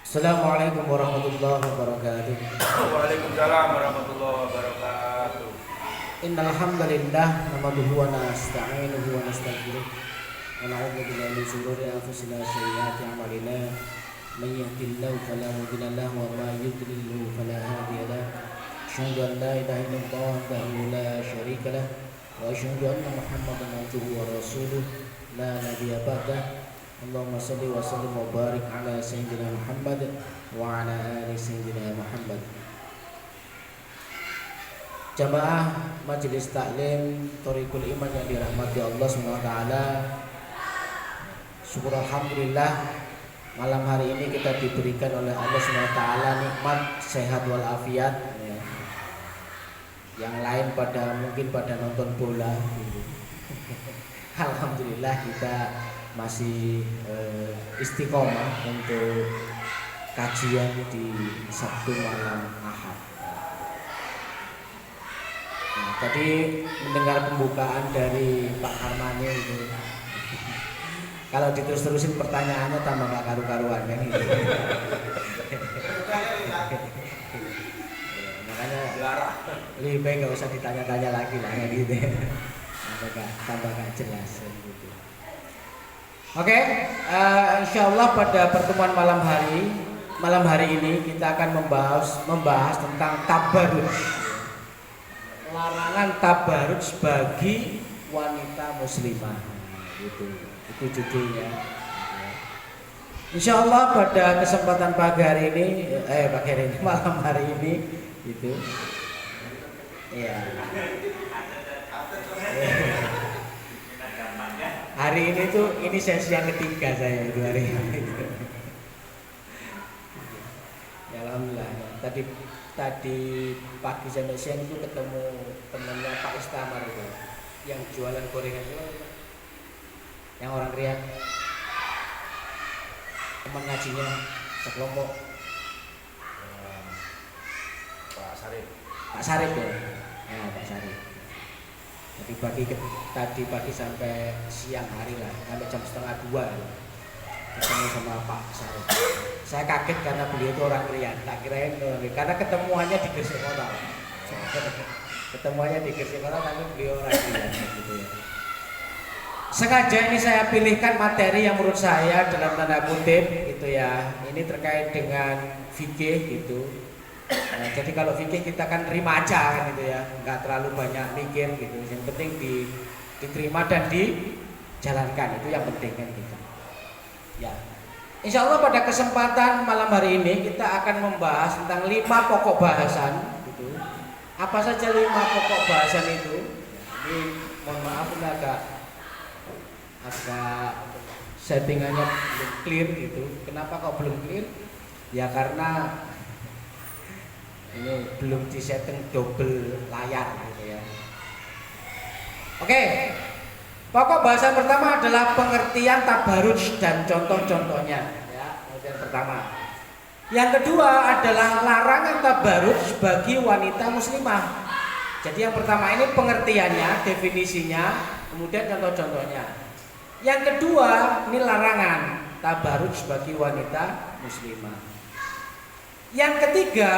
Assalamualaikum warahmatullahi wabarakatuh. Waalaikumsalam warahmatullahi wabarakatuh. Innal hamdalillah nahmaduhu wa nasta'inuhu wa nastaghfiruh wa na'udzu billahi min shururi anfusina wa sayyiati a'malina. May yahdihillahu fala mudilla lahu wa may yudlil fala hadiya lahu. Asyhadu an la ilaha illallah wahdahu la syarika lah wa asyhadu anna Muhammadan abduhu wa rasuluh la nabiyya ba'dah. Allahumma salli wa sallim wa barik ala sayyidina Muhammad wa ala ali sayyidina Muhammad. Jamaah Majelis Taklim Thoriqul Iman yang dirahmati Allah SWT, syukur alhamdulillah malam hari ini kita diberikan oleh Allah SWT nikmat sehat walafiat ya. Yang lain mungkin pada nonton bola gitu. Alhamdulillah kita masih istiqomah untuk kajian di Sabtu malam Ahad. Nah, tadi mendengar pembukaan dari Pak Harmani itu, kalau diterus-terusin pertanyaannya tambah gak karu-karuan kan gitu. Makanya lebih baik gak usah ditanya-tanya lagi lah ya gitu. Tambah gak jelas gitu. Oke, insyaallah pada pertemuan malam hari ini kita akan membahas tentang tabarruj. Larangan tabarruj bagi wanita muslimah. Itu judulnya. Insyaallah pada kesempatan malam hari ini itu. Ya. Hari ini sesi yang ketiga saya itu hari ini. Ya alhamdulillah. Tadi pagi sampai siang itu ketemu temannya Pak Istamar itu yang jualan gorengan itu, yang orang Riau, teman ngajinya sekelompok. Pak Sarip. Pak Sarip ya. Ya Pak Sarip. Tadi pagi sampai siang hari lah, sampai jam setengah 2 ketemu sama Pak Sarip. Saya kaget karena beliau itu orang Riau, tak kirain karena ketemuannya di Gresik Kota. Ketemuannya di Gresik Kota tapi beliau orang Riau gitu ya. Sengaja ini saya pilihkan materi yang menurut saya dalam tanda kutip itu ya, ini terkait dengan fikih gitu. Nah, jadi kalau fikih kita kan terima aja kan gitu ya, nggak terlalu banyak mikir gitu. Yang penting diterima dan dijalankan, itu yang penting kan gitu. Ya, insya Allah pada kesempatan malam hari ini kita akan membahas tentang 5 pokok bahasan gitu. Apa saja 5 pokok bahasan itu? Ini mohon maaf ini agak settingannya belum clear gitu. Kenapa kok belum clear? Ya karena ini belum disetting double layar gitu ya. Oke. Pokok bahasan pertama adalah pengertian tabarruj dan contoh-contohnya ya, yang pertama. Yang kedua adalah larangan tabarruj bagi wanita muslimah. Jadi yang pertama ini pengertiannya, definisinya, kemudian contoh-contohnya. Yang kedua ini larangan tabarruj bagi wanita muslimah. Yang ketiga,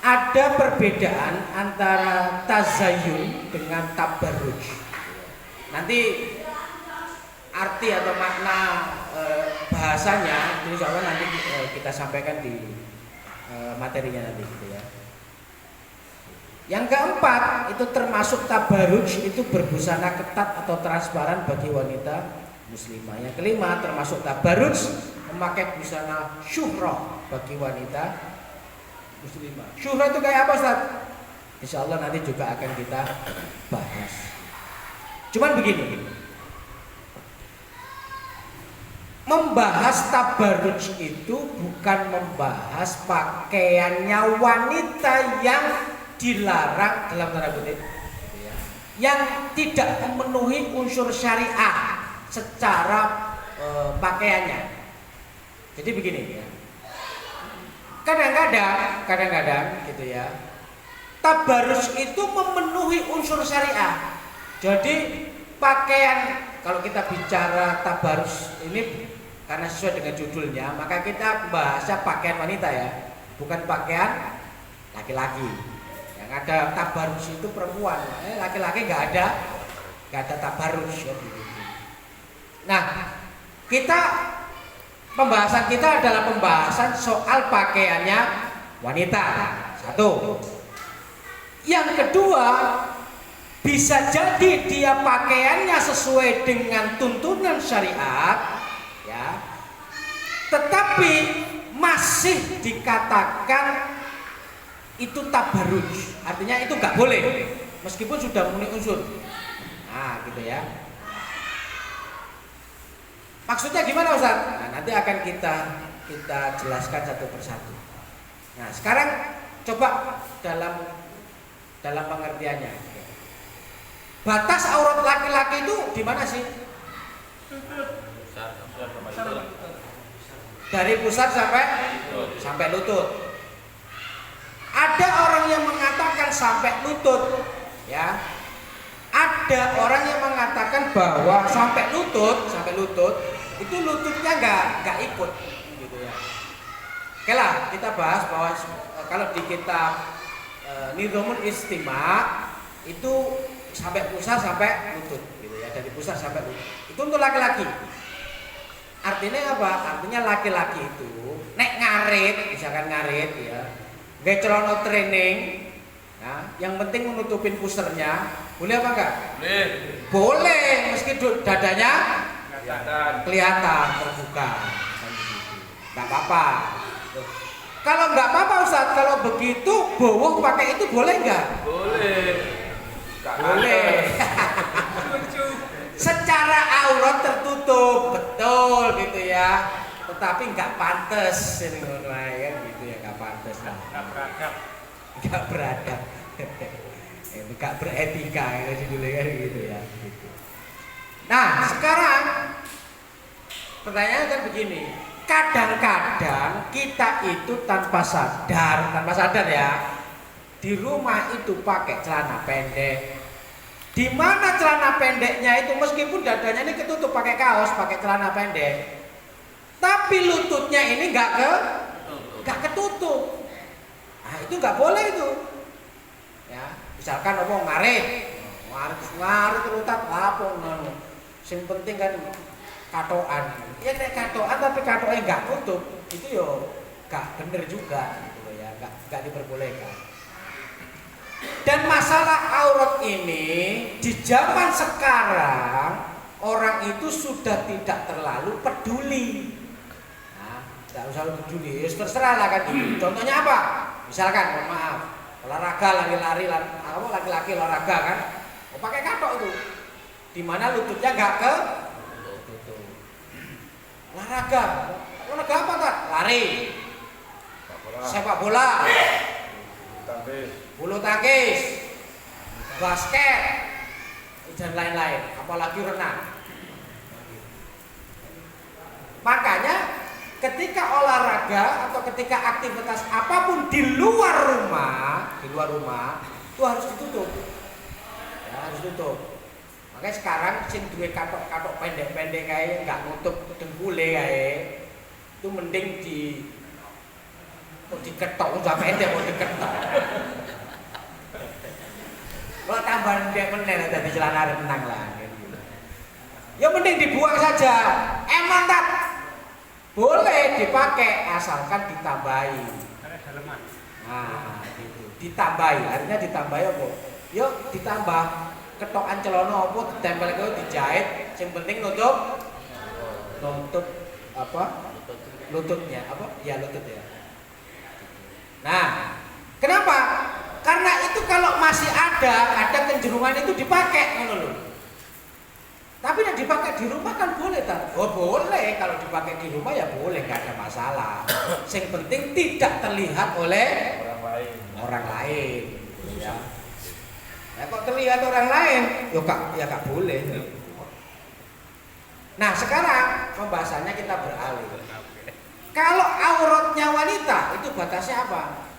ada perbedaan antara tazayyun dengan tabarruj. Nanti arti atau makna bahasanya insya Allah nanti kita sampaikan di materinya nanti gitu ya. Yang keempat itu termasuk tabarruj itu berbusana ketat atau transparan bagi wanita muslimah. Yang kelima termasuk tabarruj memakai busana syuhrah bagi wanita muslimah. Syuhrah itu kayak apa Ustaz? Insya Allah nanti juga akan kita bahas. Cuman begini, membahas tabarruj itu bukan membahas pakaiannya wanita yang dilarang dalam tanda kutip, yang tidak memenuhi unsur syariah secara pakaiannya. Jadi begini ya, kadang-kadang gitu ya, tabarruj itu memenuhi unsur syariah. Jadi pakaian, kalau kita bicara tabarruj ini karena sesuai dengan judulnya, maka kita bahasa pakaian wanita ya, bukan pakaian laki-laki. Yang ada tabarus itu perempuan, laki-laki nggak ada tabarus ya begitu. Nah, pembahasan kita adalah pembahasan soal pakaiannya wanita. Satu. Yang kedua, bisa jadi dia pakaiannya sesuai dengan tuntunan syariat, ya, tetapi masih dikatakan itu tabarruj, artinya itu nggak boleh, meskipun sudah memenuhi unsur. Nah, gitu ya. Maksudnya gimana Ustaz? Nah, nanti akan kita jelaskan satu persatu. Nah, sekarang coba dalam pengertiannya. Batas aurat laki-laki itu di mana sih? Dari pusar sampai lutut. Ada orang yang mengatakan sampai lutut, ya. Ada orang yang mengatakan bahwa sampai lutut itu lututnya nggak ikut, gitu ya. Oke lah, kita bahas bahwa kalau di kitab Nizamul Istima itu sampai pusar sampai lutut, gitu ya. Dari pusar sampai lutut. Itu untuk laki-laki. Artinya apa? Artinya laki-laki itu nek ngarit, misalkan ngarit ya, gaya celana training, ya, yang penting menutupin pusernya, boleh apa enggak? Boleh, meski dadanya kelihatan terbuka, nggak apa-apa. Kalau nggak apa-apa Ustaz, kalau begitu bowoh pakai itu boleh nggak? Boleh. Secara aurat tertutup, betul gitu ya. Tetapi nggak pantas ini kan gitu ya, nggak pantas. Nggak beradab. Nggak beretika gitu ya. Nah, sekarang pertanyaan kan begini. Kadang-kadang kita itu tanpa sadar ya, di rumah itu pakai celana pendek. Di mana celana pendeknya itu meskipun dadanya ini ketutup pakai kaos, pakai celana pendek, tapi lututnya ini nggak ketutup. Nah, itu nggak boleh itu. Ya, misalkan ngarit lutat apa ngono. Sing penting kan katoan. Ya nek katoan tapi katoke nggak tutup, itu yo nggak bener juga gitu ya, nggak diperbolehkan. Dan masalah aurat ini di zaman sekarang orang itu sudah tidak terlalu peduli. Nah, tidak usah peduli, terserah lah kan. Contohnya apa? Misalkan, mohon maaf, olahraga lari-lari, laki-laki olahraga kan, pakai katok itu, dimana lututnya nggak tutup. Olahraga apa kan? Lari, sepak bola, bulu tangkis, basket, dan lain-lain, apalagi renang. Makanya ketika olahraga atau ketika aktivitas apapun di luar rumah itu harus ditutup. Ya, harus tutup. Makanya sekarang sing duwe katok pendek-pendek kayak nggak nutup dengkule kayak itu mending diketok, udah pendek mau diketok. Kalau tambahan dia menel dari celana renang lah gitu. Ya mending dibuang saja. Emang tak boleh dipakai asalkan ditambahi. Nah, gitu. Ditambahi, artinya ditambahi apa? Yuk ditambah ketokan celana apa ditempel ke dijahit, yang penting nutup apa? Lututnya apa? Ya lutut ya. Nah, kenapa? Karena itu kalau masih ada kecenderungan itu dipakai, ngono lho. Tapi yang dipakai di rumah kan boleh tak? Oh boleh, kalau dipakai di rumah ya boleh, nggak ada masalah. Yang penting tidak terlihat oleh orang lain. Ya. Ya kok terlihat orang lain, ya nggak boleh. Nah sekarang pembahasannya kita beralih. Kalau auratnya wanita itu batasnya apa?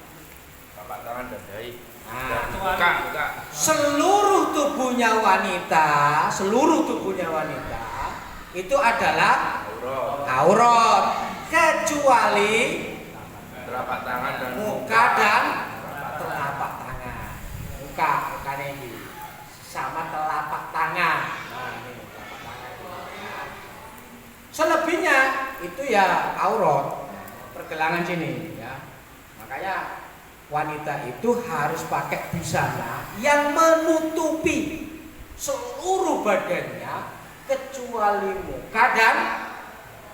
Telapak tangan dan dahi. Nah, buka. seluruh tubuhnya wanita itu adalah aurat kecuali telapak tangan dan muka dan telapak tangan. Muka ini sama telapak tangan. Nah, ini telapak tangan. Selebihnya itu ya aurat, pergelangan sini ya. Makanya wanita itu harus pakai busana yang menutupi seluruh badannya kecuali muka dan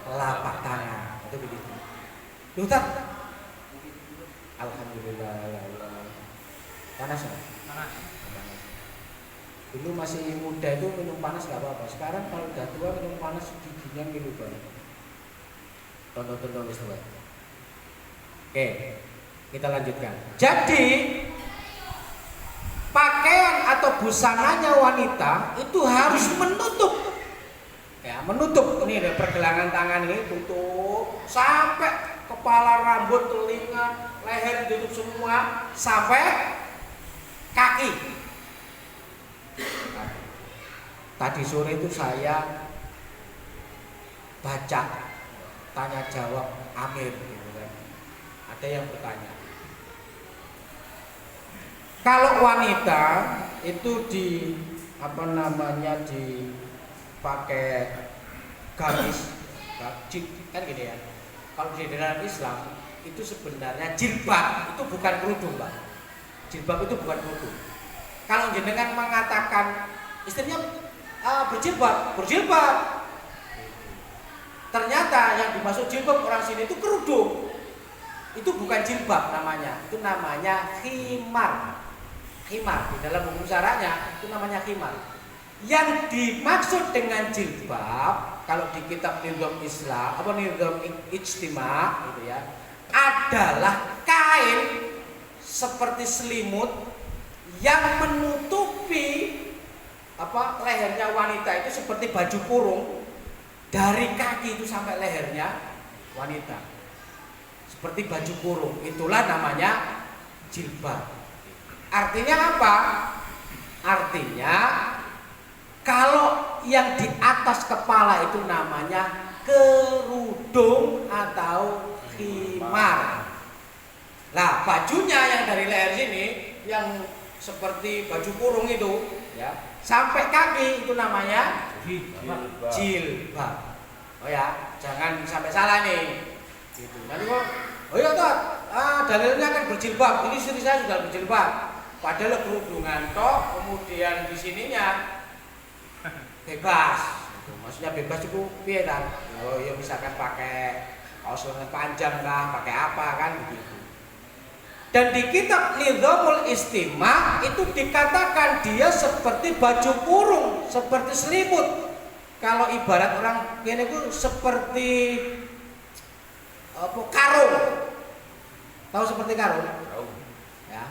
telapak tangan. Itu begitu. Ustaz. Alhamdulillah. Panas ya? Panas. Dulu masih muda itu minum panas nggak apa-apa. Sekarang kalau udah tua minum panas giginya ngilu banget. Tonton Ustaz. Oke, kita lanjutkan. Jadi pakaian atau busananya wanita itu harus menutup. Ya, menutup ini ada pergelangan tangan ini tutup sampai kepala, rambut, telinga, leher ditutup semua sampai kaki. Tadi sore itu saya baca tanya jawab Amir gitu kan. Ada yang bertanya, kalau wanita itu dipakai gamis, kan gini ya. Kalau di dalam Islam itu sebenarnya jilbab itu bukan kerudung, Pak. Jilbab itu bukan kerudung. Kalau jenengan mengatakan istrinya berjilbab. Ternyata yang dimaksud jilbab orang sini itu kerudung. Itu bukan jilbab namanya. Itu namanya khimar. Khimar di dalam hukum syara'nya itu namanya khimar. Yang dimaksud dengan jilbab kalau di kitab Nizam Islam apa Nizam Ijtima gitu ya, adalah kain seperti selimut yang menutupi lehernya wanita itu seperti baju kurung dari kaki itu sampai lehernya wanita. Seperti baju kurung, itulah namanya jilbab. Artinya apa? Artinya kalau yang di atas kepala itu namanya kerudung atau khimar. Nah, bajunya yang dari leher sini yang seperti baju kurung itu ya, sampai kaki itu namanya jilbab. Oh ya, jangan sampai salah nih. Gitu. Nanti kok, oh iya toh, dalilnya kan berjilbab. Ini istri saya sudah berjilbab. Padahal kerudungan toh, kemudian di sininya bebas. Gitu. Maksudnya bebas itu piye kan? Oh ya misalkan pakai kaos lengan panjang lah, pakai apa kan begitu. Dan di kitab Nizamul Istima itu dikatakan dia seperti baju kurung, seperti selimut. Kalau ibarat orang ini itu seperti karung. Tahu seperti karung? Tahu. Ya.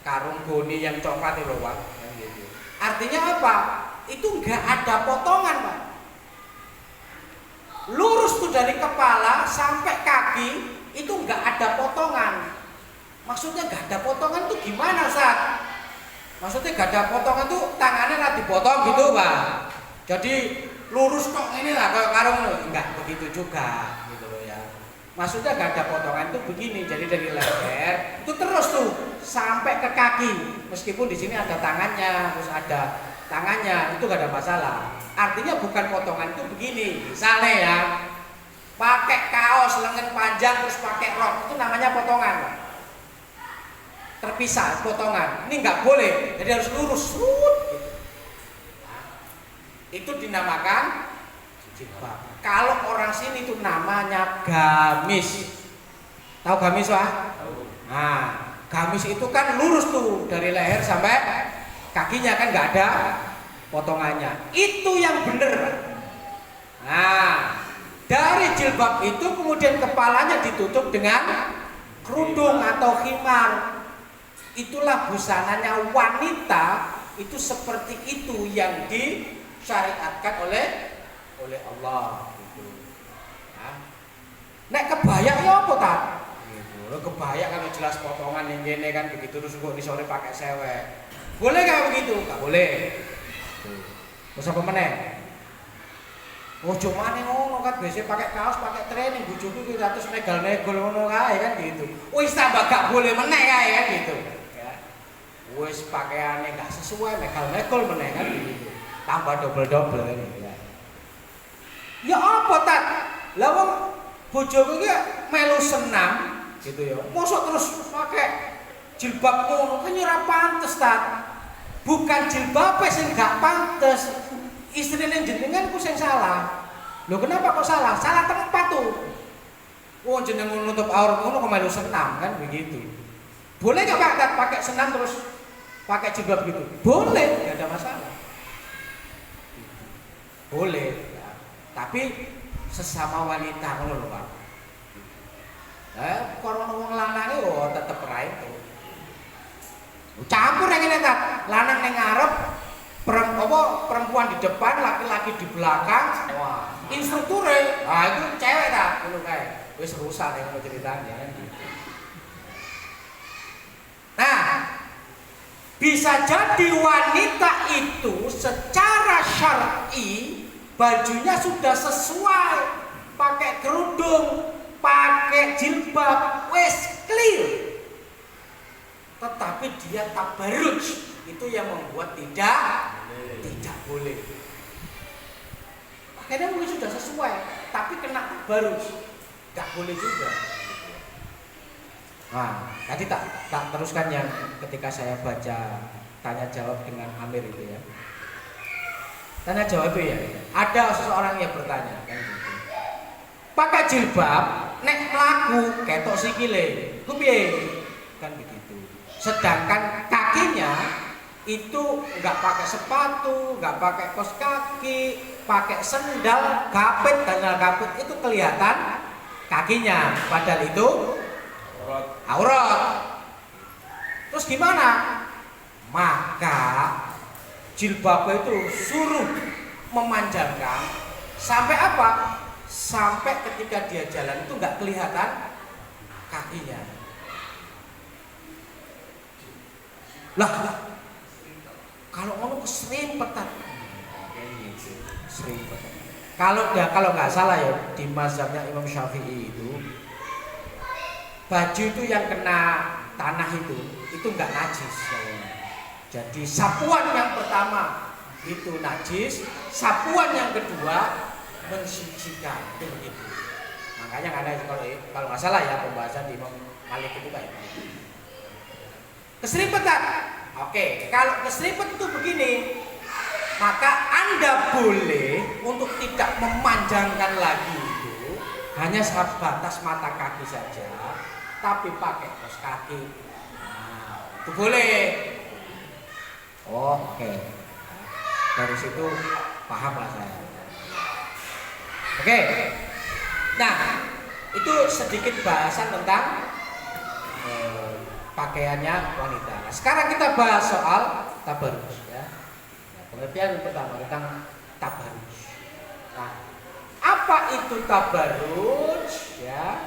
Karung goni yang coklat itu loh, Pak. Gitu. Artinya apa? Itu enggak ada potongan, Pak. Lurus tuh dari kepala sampai kaki itu enggak ada potongan. Maksudnya enggak ada potongan tuh gimana, Ustaz? Maksudnya enggak ada potongan tuh tangannya lah dipotong gitu, Pak. Jadi lurus kok ini lah kayak karung loh. Enggak begitu juga gitu loh ya. Maksudnya enggak ada potongan tuh begini. Jadi dari leher itu terus tuh sampai ke kaki. Meskipun di sini ada tangannya, terus ada tangannya, itu gak ada masalah. Artinya bukan potongan itu begini. Misalnya ya, pakai kaos lengan panjang terus pakai rok, itu namanya potongan. Terpisah potongan. Ini nggak boleh. Jadi harus lurus. Gitu. Nah, itu dinamakan jilbab. Kalau orang sini itu namanya gamis. Tahu gamis, Pak? Tahu. Nah, gamis itu kan lurus tuh dari leher sampai kakinya, kan nggak ada potongannya. Itu yang benar. Nah, dari jilbab itu kemudian kepalanya ditutup dengan kerudung atau khimar. Itulah busananya wanita, itu seperti itu yang disyariatkan oleh Allah. Gitu. Nah, nek kebaya ya apa tak? Gitu. Kebaya kan jelas potongan yang gini kan begitu, terus kok di sore pakai sewek. Boleh nggak begitu? Nggak boleh. Terus apa meneh? Ojo maneh ngono kan biasa pakai kaos, pakai training bojoku ki terus megal-megol ngono kae kan gitu. Wis tambah gak boleh meneh kae kan gitu. Ya. Wis pakaiane gak sesuai megal-megol meneh kan gitu. Tambah double-double kan ya. Ya apa tat? Lah wong bojoku ki melu senam gitu ya. Mosok terus pakai jilbab ngono kan ora pantes tat. Bukan jilbabe sing gak pantes. Istrine jenengan ku sing salah. Lho kenapa kok salah? Salah tempat tuh. Oh jenengan nutup aurat ngono kok melu senam kan begitu. Boleh gak Pak tat pakai senam terus pakai jilbab gitu? Boleh, gak ada masalah. Boleh ya. Tapi sesama wanita ngono lho Pak. Karena wong lanang yo tetep ra itu. Campur yang ini tat, lanang ning ngarep, perempuan di depan, laki-laki di belakang. Wah, instrukturnya, itu cewek tat, ngono kae. Wis rusak nek ceritanya kan gitu. Nah, bisa jadi wanita itu secara syar'i bajunya sudah sesuai, pakai kerudung, pakai jilbab, wes clear. Tetapi dia tabarruj, itu yang membuat tidak boleh. Akhirnya mungkin sudah sesuai, tapi kena tabarruj, tidak boleh juga. Nah, tadi tak teruskan yang ketika saya baca tanya jawab dengan Amir itu ya. Tanya jawab itu ya. Ada seseorang yang bertanya kan gitu. Pakai jilbab, nek mlaku ketok sikile, ku piye? Kan begitu. Sedangkan kakinya itu nggak pakai sepatu, nggak pakai kaos kaki, pakai sendal, kapit, sandal kapit itu kelihatan kakinya, padahal itu aurat. Terus gimana? Maka jilbab itu suruh memanjangkan sampai apa? Sampai ketika dia jalan itu nggak kelihatan kakinya. Lah, kalau ngono keserempetan. Serempetan. Kalau nggak salah ya di mazhabnya Imam Syafi'i itu baju itu yang kena tanah itu nggak najis. Jadi sapuan yang pertama itu najis, sapuan yang kedua mensucikan itu begitu. Makanya ada kalau nggak salah ya pembahasan di Imam Malik itu kayak gitu. Keserimpetan. Oke, kalau keseripet itu begini, maka Anda boleh untuk tidak memanjangkan lagi itu hanya sebatas mata kaki saja, tapi pakai kaos kaki. Nah, itu boleh. Oh, oke. Dari situ pahamlah saya. Oke. Nah, itu sedikit bahasan tentang pakaiannya wanita. Nah, sekarang kita bahas soal tabarruj ya. Pengertian pertama tentang tabarruj. Nah, apa itu tabarruj ya?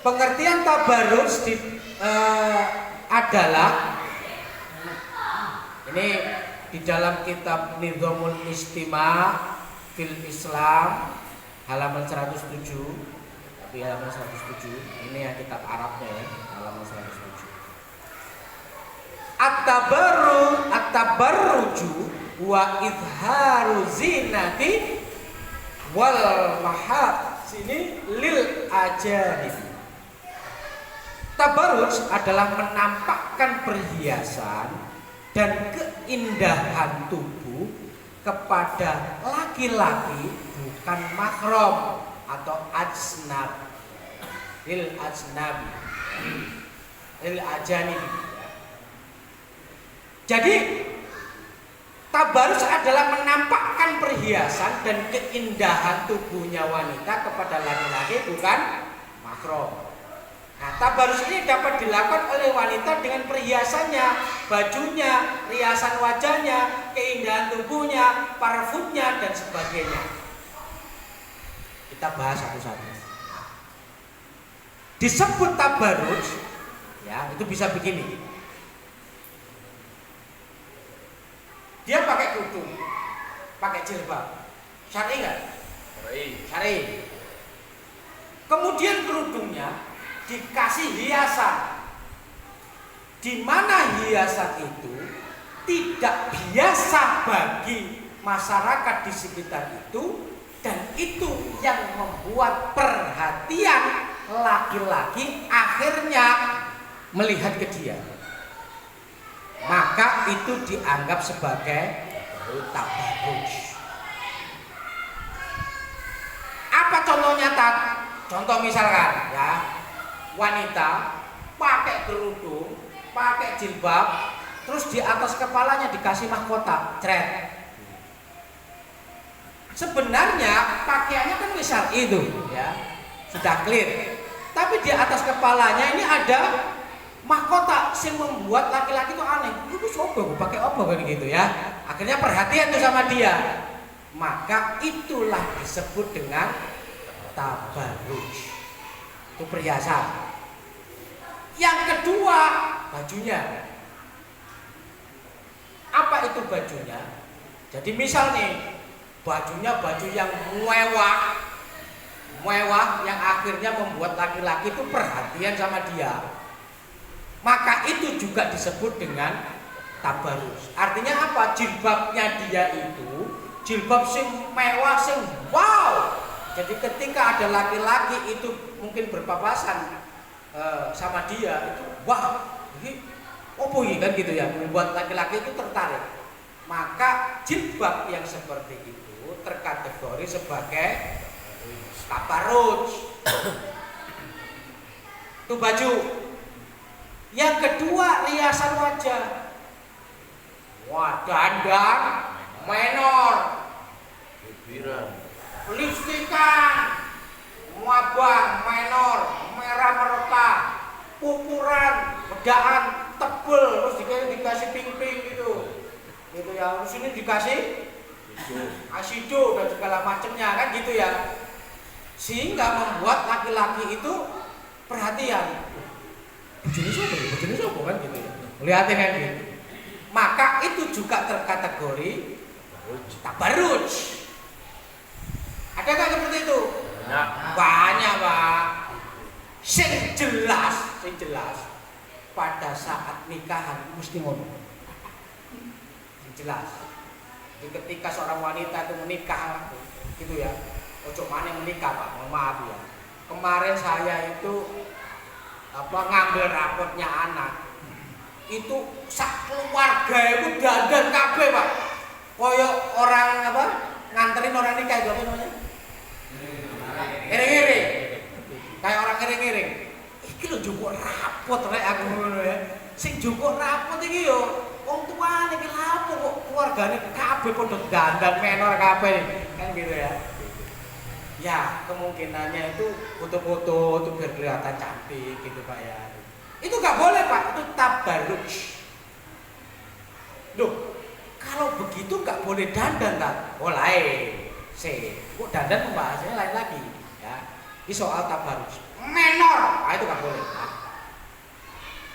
Pengertian tabarruj adalah ini di dalam kitab Nizamul Istima' fil Islam halaman 107. Di halaman 107 ini ya kitab Arabnya ya, halaman 107. At-tabarruju wa izharu zinati wal mahasini lil ajanib. Tabarruj adalah menampakkan perhiasan dan keindahan tubuh kepada laki-laki bukan mahram atau ajnab, lil ajnabi, lil ajanib. Jadi tabarruj adalah menampakkan perhiasan dan keindahan tubuhnya wanita kepada laki-laki bukan mahram. Nah, tabarruj ini dapat dilakukan oleh wanita dengan perhiasannya, bajunya, riasan wajahnya, keindahan tubuhnya, parfumnya dan sebagainya. Kita bahas satu-satu. Disebut tabarruj, ya itu bisa begini. Dia pakai kerudung, pakai jilbab. Syar'i enggak? Syar'i. Kemudian kerudungnya dikasih hiasan. Di mana hiasan itu tidak biasa bagi masyarakat di sekitar itu, dan itu yang membuat perhatian laki-laki akhirnya melihat ke dia. Maka itu dianggap sebagai tabarruj. Apa contohnya tak? Contoh misalkan ya, wanita pakai kerudung, pakai jilbab, terus di atas kepalanya dikasih mahkota, cret. Sebenarnya pakaiannya kan misal itu, ya sudah clear. Tapi di atas kepalanya ini ada mahkota yang membuat laki-laki itu aneh. Itu coba gue pakai apa kan gitu ya. Akhirnya perhatian tuh sama dia. Maka itulah disebut dengan tabarruj. Itu perhiasan. Yang kedua, bajunya. Apa itu bajunya? Jadi misal nih, bajunya baju yang mewah yang akhirnya membuat laki-laki itu perhatian sama dia. Maka itu juga disebut dengan tabarruj. Artinya apa? Jilbabnya dia itu jilbab sing mewah, sing wow. Jadi ketika ada laki-laki itu mungkin berpapasan sama dia, itu wah, ini opo ini kan gitu ya, membuat laki-laki itu tertarik. Maka jilbab yang seperti itu terkategori sebagai tabarruj. Itu baju. Yang kedua, riasan wajah. Wah, dandan menor, lipstikan, wabah menor, merah merata, pupuran, bedaan tebel, terus dikasih pink-pink gitu ya. Terus ini dikasih asido dan segala macamnya kan gitu ya, sehingga membuat laki-laki itu perhatian. Bojone sopo kan gitu ya. Lihatin kan gitu. Maka itu juga terkategori tabarruj. Ada nggak seperti itu? Banyak Pak. Sing jelas pada saat nikahan mesti ngomong. Jelas. Jadi ketika seorang wanita itu menikah gitu ya, ojo mana menikah Pak, mohon maaf ya. Kemarin saya itu ngambil rapotnya anak, itu sak keluarga itu dandan kabeh Pak, koyok orang nganterin orang nikah itu apa namanya? Iring-iring, kayak orang iring-iring. Iki lho njupuk rapot rek aku ngono ya. Sing njupuk rapot iki yo wong tuane iki lapo kok keluargane kabeh padha dandan menor kabeh kan gitu ya. Ya kemungkinannya itu foto-foto itu biar kelihatan cantik gitu Pak ya. Itu nggak boleh Pak, itu tabarruj. Loh, kalau begitu nggak boleh dandan tak? Boleh. Kok dandan pembahasannya lain lagi ya. Ini soal tabarruj. Menor, itu nggak boleh. Pak.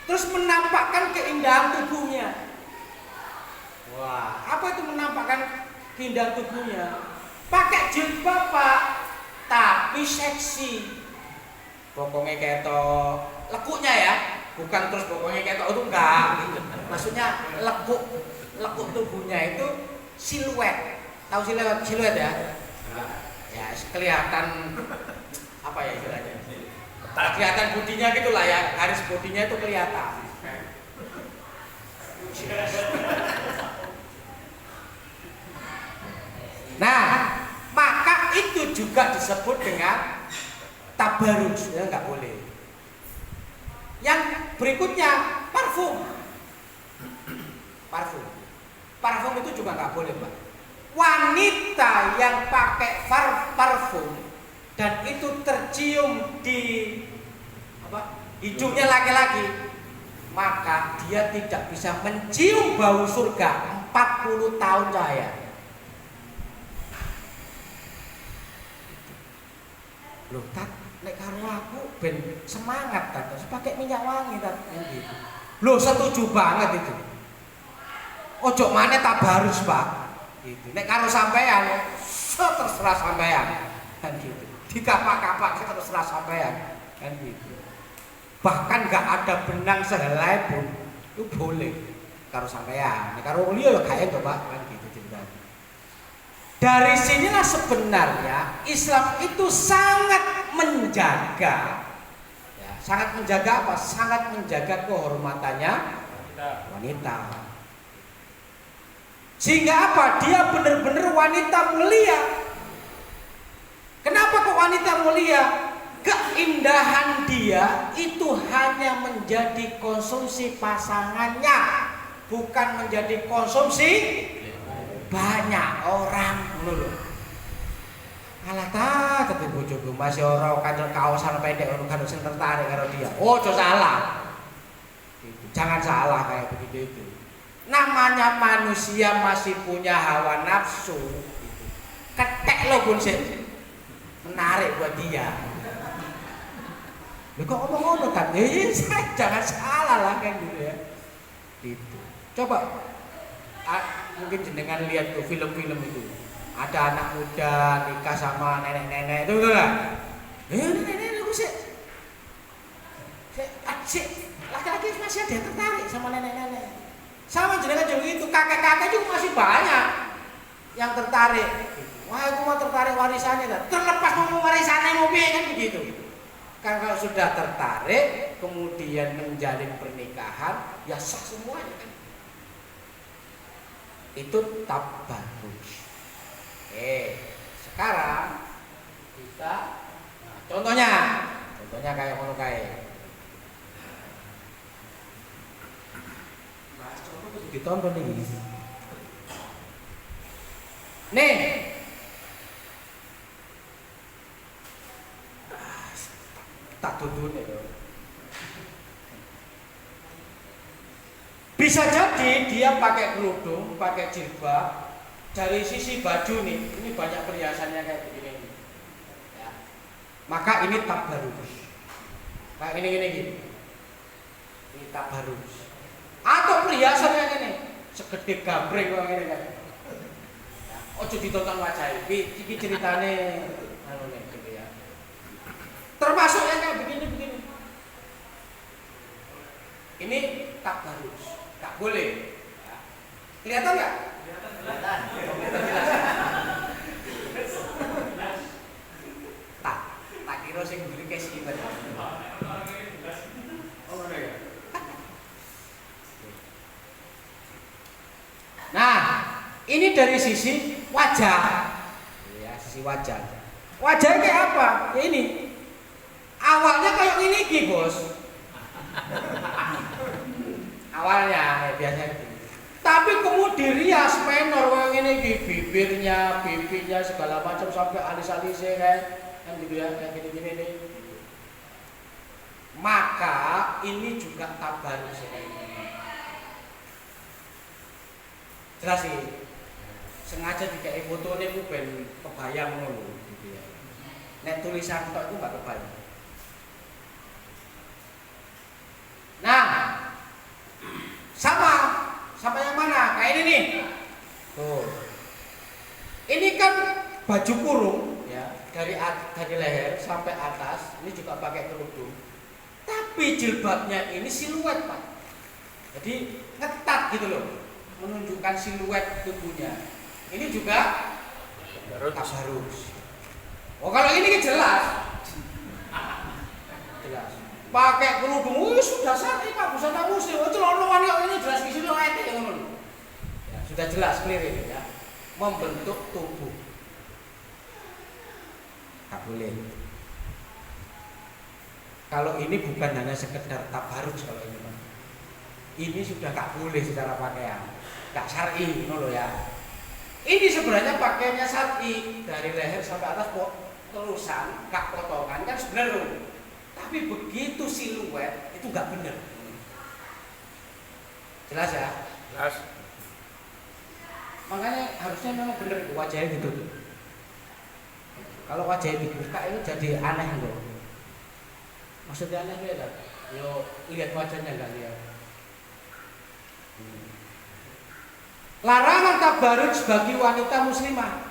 Terus menampakkan keindahan tubuhnya. Wah, apa itu menampakkan keindahan tubuhnya? Pakai jilbab Pak, tapi seksi. Bokongnya ketok, lekuknya ya, bukan terus bokongnya ketok itu enggak. Maksudnya lekuk tubuhnya itu siluet. Tahu siluet ya? Ya kelihatan apa ya istilahnya? Kelihatan bodinya gitulah ya, garis bodinya itu kelihatan. Nah, maka itu juga disebut dengan tabarruj, ya nggak boleh. Yang berikutnya parfum. Parfum itu juga nggak boleh Pak. Wanita yang pakai parfum dan itu tercium di hidungnya laki-laki, maka dia tidak bisa mencium bau surga 40 tahun saya. Loh tak, nek karo aku ben semangat tak, terus pakai minyak wangi tak gitu. Loh setuju banget itu. Ojo maneh tabarruj Pak, gitu. Nek karo sampean terserah sampean kan gitu. Dikapak-kapak terserah sampean kan gitu. Bahkan nggak ada benang sehelai pun itu boleh karo sampean. Nek karo liya ya gak ento Pak kan gitu ceritanya. Dari sinilah sebenarnya Islam itu sangat menjaga ya, sangat menjaga apa? Sangat menjaga kehormatannya wanita. Sehingga apa? Dia benar-benar wanita mulia. Kenapa kok wanita mulia? Keindahan dia itu hanya menjadi konsumsi pasangannya, bukan menjadi konsumsi banyak orang. Lho. Alah ta, tapi bojoku masih ora kandel kaosan pendek ngono kan sing tertarik karo dia. Ojo salah. Jangan salah kayak begitu itu. Namanya manusia masih punya hawa nafsu. Ketek lo pun sih menarik buat dia. Lo kok ngomong-ngomong kan? Jangan salah lah kan gitu ya. Gitu. Coba mungkin jenengan lihat tuh film-film itu. Ada anak muda nikah sama nenek-nenek itu betul nggak? Nenek-nenek aku sih. Laki-laki masih ada yang tertarik sama nenek-nenek. Sama jenengan juga itu, kakek-kakek juga masih banyak yang tertarik. Wah, aku mau tertarik warisannya, terlepas mau warisannya mau kan begitu. Kan kalau sudah tertarik, kemudian menjalin pernikahan, ya sah semuanya kan. Itu tabarruj. Sekarang kita, nah, contohnya kayak ngono kayak. Ditonton nih. Nih. Tak tutun ya. Bisa jadi dia pakai kerudung, pakai jilbab. Dari sisi baju nih, ini banyak perhiasannya kayak begini. Ya. Maka ini tabarruj. Kayak gini. Ini tabarruj. Atau perhiasan yang ini segede gambreng kok ngene kan. Ya, ojo ditonton wajah iki ceritane anu nek gitu ya. Termasuk yang kayak begini. Ini tabarruj, enggak boleh. Ya. Kelihatan enggak? Kelihatan. Tak kira sing mburi kesi iki. Oh, ngono ya. Nah, ini dari sisi wajah, ya sisi wajah. Wajahnya kayak apa? Ya ini. Awalnya kayak ini bos. Awalnya ya biasanya. Tapi kemudian rias menor kayak ini bibirnya, pipinya segala macam sampai alis-alisnya kan gitu ya, kayak gini nih. Maka ini juga tabarruj. Jelas sih, sengaja dikai fotonya itu ben kebayang ngono gitu ya. Nek tulisan tok itu enggak kebayang. Nah, sama yang mana? Kayak ini nih. Tuh. Ini kan baju kurung ya, dari leher sampai atas. Ini juga pakai kerudung. Tapi jilbabnya ini siluet, Pak. Jadi ngetat gitu loh. Menunjukkan siluet tubuhnya. Ini juga tabarruj. Oh kalau ini jelas. Pakai kerudung, sudah syar'i Pak, busana muslim. Oh celana wanita ini jelas di sini ayat ngono. Ya, sudah jelas clear ini ya. Membentuk tubuh. Tak boleh. Kalau ini bukan hanya sekedar tabarruj kalau ini Pak. Ini sudah tak boleh secara pakaian. Gak syar'i ngono ya. Ini sebenarnya pakaiannya syar'i dari leher sampai atas terusan, gak potongan kan sebenarnya. Tapi begitu siluet itu gak benar. Jelas ya? Jelas. Makanya harusnya memang benar wajahnya gitu. Kalau wajahnya dibuka itu jadi aneh loh. Maksudnya aneh ya? Yo lihat wajahnya enggak lihat. Larangan tabarruj bagi wanita muslimah.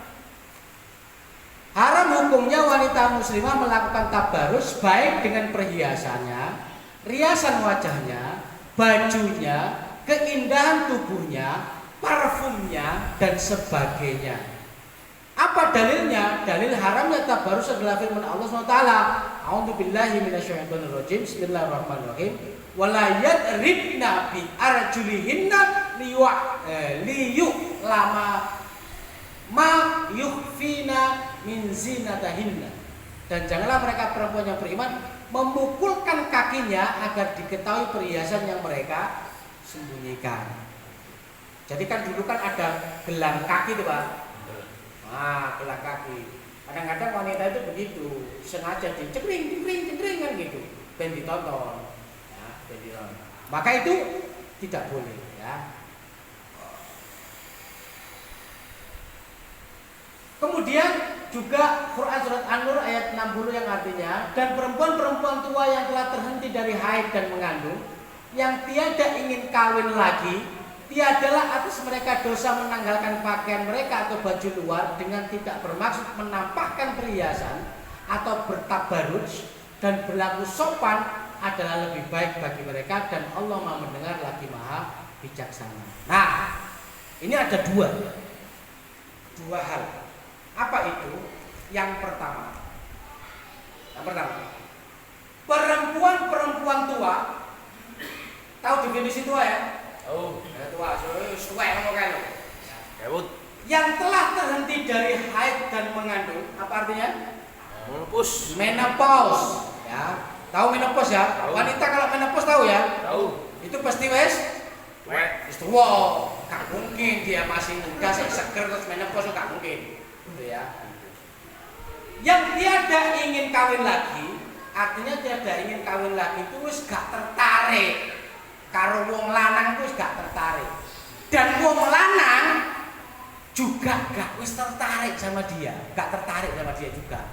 Haram hukumnya wanita muslimah melakukan tabarruj baik dengan perhiasannya, riasan wajahnya, bajunya, keindahan tubuhnya, parfumnya dan sebagainya. Apa dalilnya? Dalil haramnya tabarruj adalah firman Allah SWT. A'udzubillahi minasyaitonirrajim. Bismillahirrahmanirrahim. Wala yadribna bi arjulihinna liyu'lama ma yukhfina min zinatahinna. Dan janganlah mereka perempuan yang beriman memukulkan kakinya agar diketahui perhiasan yang mereka sembunyikan. Jadi kan dulu kan ada gelang kaki tuh Pak. Nah, gelang kaki. Kadang-kadang wanita itu begitu, sengaja dicekring kan gitu, ben ditonton. Ya, ben ditonton. Maka itu tidak boleh ya. Kemudian juga Quran surat An-Nur ayat 60 yang artinya, dan perempuan-perempuan tua yang telah terhenti dari haid dan mengandung, yang tiada ingin kawin lagi, tiadalah atas mereka dosa menanggalkan pakaian mereka atau baju luar dengan tidak bermaksud menampakkan perhiasan atau bertabarruj, dan berlaku sopan adalah lebih baik bagi mereka, dan Allah Maha mendengar lagi Maha bijaksana. Nah, ini ada dua hal. Apa itu? Yang pertama, perempuan-perempuan tua, tahu definisi tua ya? Tua, yang telah terhenti dari haid dan mengandung, apa artinya? Menopause. Ya, tahu menopause ya? Tahu. Wanita kalau menopause tahu ya? Tahu. Itu pasti wes tua. Gak mungkin dia masih muda, seger terus menopause, gak mungkin. Gitu ya. Yang tiada ingin kawin lagi, artinya tiada ingin kawin lagi itu wis gak tertarik. Karo wong lanang wis gak tertarik, dan wong lanang juga gak wis tertarik sama dia, gak tertarik sama dia juga.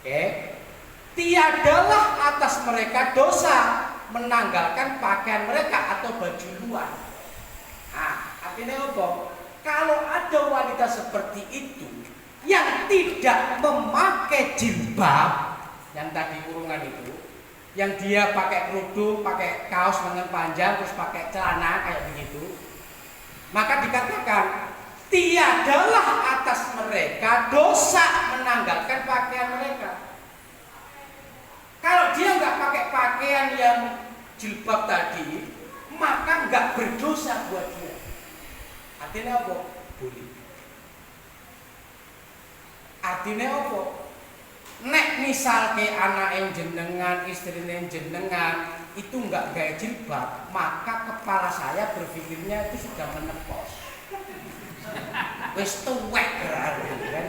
Oke, tiadalah atas mereka dosa menanggalkan pakaian mereka atau baju luar. Nah, artinya apa? Kalau ada wanita seperti itu yang tidak memakai jilbab, yang tadi kurungan itu, yang dia pakai kerudung, pakai kaos lengan panjang, terus pakai celana kayak begitu, maka dikatakan tiadalah atas mereka dosa menanggalkan pakaian mereka. Kalau dia nggak pakai pakaian yang jilbab tadi, maka nggak berdosa buat dia. Artinya apa? Boleh. Artinya apa? Nek misal ke anak yang jenengan, istri yang jenengan itu nggak gaya jilbab, maka kepala saya berpikirnya itu sudah menepos. Wis tuwek berarti kan.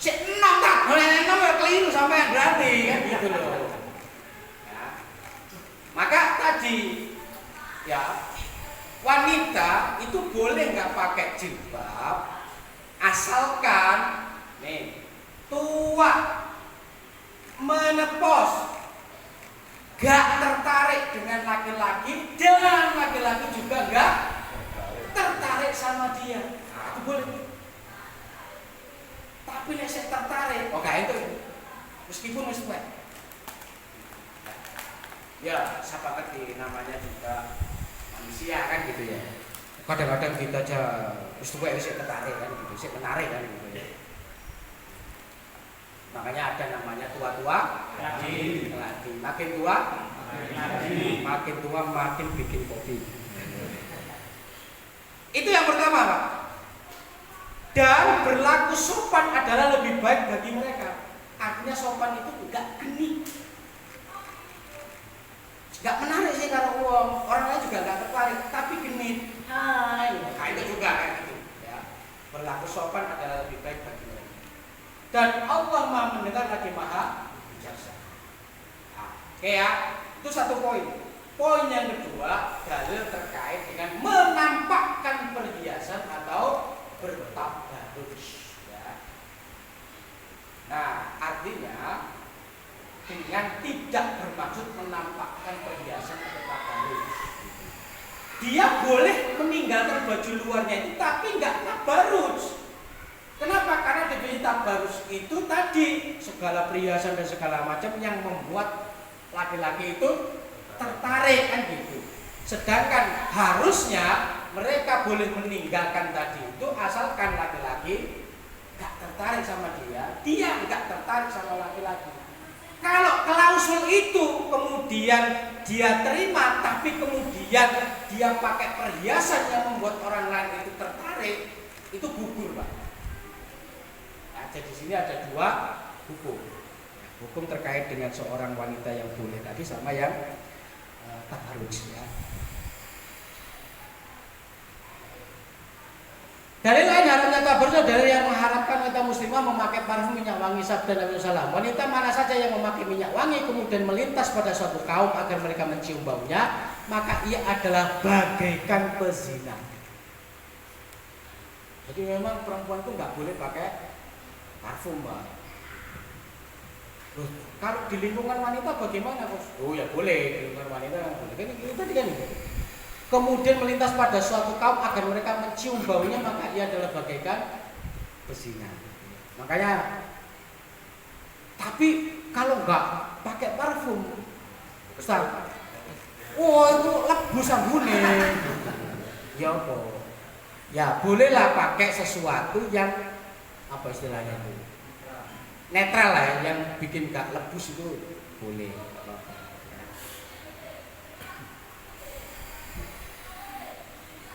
Sik enom tak boleh enom ya keliru sampai berarti kan gitu loh. Ya. Maka tadi ya wanita itu boleh nggak pakai jilbab asalkan nih tua, menepos, gak tertarik dengan laki-laki, dan laki-laki juga gak tertarik sama dia. Nah, itu boleh. Tapi nek saya tertarik, oke itu meskipun wis tuwek. Ya, siapa ngerti namanya juga manusia kan gitu ya. Kadang-kadang kita aja wis tuwek wis tertarik kan gitu, wis menarik kan gitu ya. Makanya ada namanya tua-tua lagi. Makin tua makin tua makin bikin kopi. Itu yang pertama Pak. Dan berlaku sopan adalah lebih baik bagi mereka. Artinya sopan itu enggak geni, enggak menarik sih kalau orang lain juga enggak tertarik, tapi genit. Hai, nah, itu juga kan gitu ya. Berlaku sopan adalah lebih baik bagi mereka. Dan Allah Maha mendengar lagi Maha bijaksana. Nah, oke ya, itu satu poin. Poin yang kedua, dalil terkait dengan menampakkan perhiasan atau bertabarruj. Ya. Nah, artinya dengan tidak bermaksud menampakkan perhiasan atau tabarruj. dia boleh meninggalkan baju luarnya itu tapi nggak tabarruj. Kenapa? Karena definisi tabarruj itu tadi segala perhiasan dan segala macam yang membuat laki-laki itu tertarik kan gitu. Sedangkan harusnya mereka boleh meninggalkan tadi itu asalkan laki-laki nggak tertarik sama dia nggak tertarik sama laki-laki. Kalau klausul itu kemudian dia terima, tapi kemudian dia pakai perhiasan yang membuat orang lain itu tertarik, itu gugur, Pak. Nah, jadi di sini ada dua hukum. Hukum terkait dengan seorang wanita yang boleh tadi sama yang tabarruj ya. Dalil lain haramnya tabarruj adalah yang mengharapkan wanita muslimah memakai parfum minyak wangi. Sabda Nabi SAW, wanita mana saja yang memakai minyak wangi kemudian melintas pada suatu kaum agar mereka mencium baunya, maka ia adalah bagaikan pezina. Jadi memang perempuan itu nggak boleh pakai parfum, Pak. Loh, kalau di lingkungan wanita bagaimana, Bos? Oh ya boleh, di lingkungan wanita boleh. Kan itu tadi kan itu. Kemudian melintas pada suatu kaum agar mereka mencium baunya, maka ia adalah bagaikan pezina. Makanya, tapi kalau nggak pakai parfum, Ustaz, oh itu lebus ambune. Ya apa? Ya bolehlah pakai sesuatu yang apa istilahnya itu netral lah, yang bikin nggak lebus itu boleh.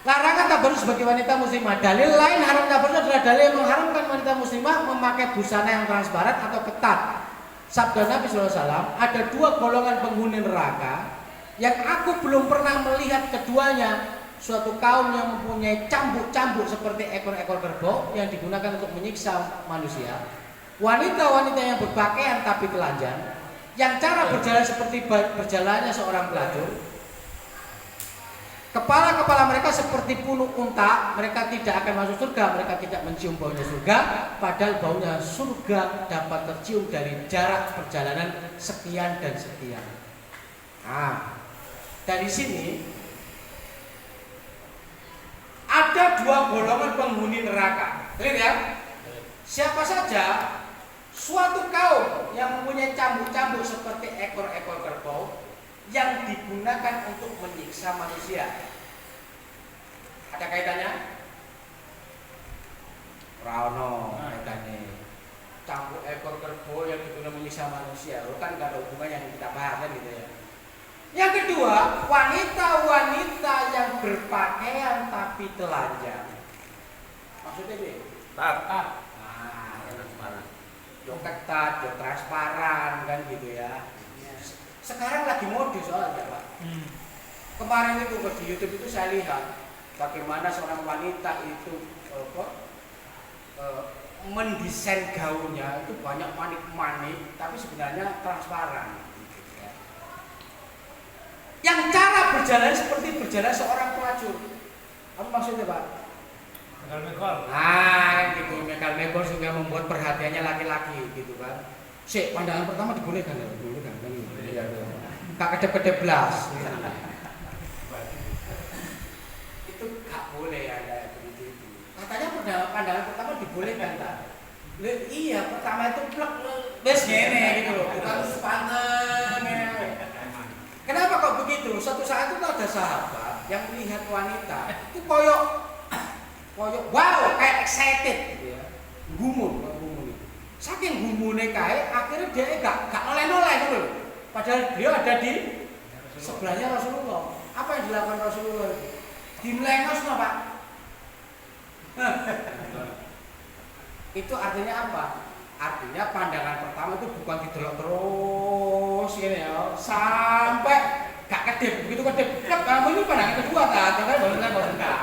Larangan tabarruj sebagai wanita muslimah. Dalil lain haram tabarruj adalah dalil yang mengharamkan wanita muslimah memakai busana yang transparan atau ketat. Sabda Nabi SAW, ada dua golongan penghuni neraka yang aku belum pernah melihat keduanya. Suatu kaum yang mempunyai cambuk-cambuk seperti ekor-ekor kerbau yang digunakan untuk menyiksa manusia. Wanita-wanita yang berpakaian tapi telanjang, yang cara berjalan seperti berjalannya seorang pelacur. Kepala-kepala mereka seperti punuk unta, mereka tidak akan masuk surga, mereka tidak mencium baunya surga, padahal baunya surga dapat tercium dari jarak perjalanan sekian dan sekian. Nah, dari sini ada dua golongan penghuni neraka. Clear ya? Siapa saja? Suatu kaum yang mempunyai cambuk-cambuk seperti ekor-ekor kerbau yang digunakan untuk menyiksa manusia. Ada kaitannya? Rano kaitannya. Cambuk ekor kerbau yang digunakan menyiksa manusia. Kan gak ada hubungan yang kita bahas kan gitu ya. Yang kedua, wanita-wanita yang berpakaian tapi telanjang. Maksudnya ini? Tat. Yo ketat, yo transparan kan gitu ya. Sekarang lagi mode soalnya, Pak. Kemarin itu di YouTube itu saya lihat bagaimana seorang wanita itu mendesain gaunnya itu banyak manik-manik, tapi sebenarnya transparan. Gitu ya. Yang cara berjalan seperti berjalan seorang pelacur. Apa maksudnya, Pak? Mekol. Nah, gitu, mekal-mekol sehingga membuat perhatiannya laki-laki, gitu kan. Sik, pandangan pertama dibolehkan ya, dibolehkan kan gitu. Iya, Kak kedep-kedep blas. Itu gak boleh ada begitu itu. Katanya pandangan pertama dibolehkan, tak? Iya, pertama itu plek wes ngene gitu loh. Bukan sepaneng ngene. Kenapa kok begitu? Suatu saat itu ada sahabat yang melihat wanita itu koyok wow, kayak excited gitu ya. Gumun. Saking gumune kae akhirnya dia gak noleh-noleh gitu loh. Padahal beliau ada di sebelahnya Rasulullah. Apa yang dilakukan Rasulullah itu? Dimlengos no, Pak. Itu artinya apa? Artinya pandangan pertama itu bukan didelok terus ini ya, sampai gak kedip. Begitu kedip, kamu ini pandangan kedua tak? Ternyata baru enggak.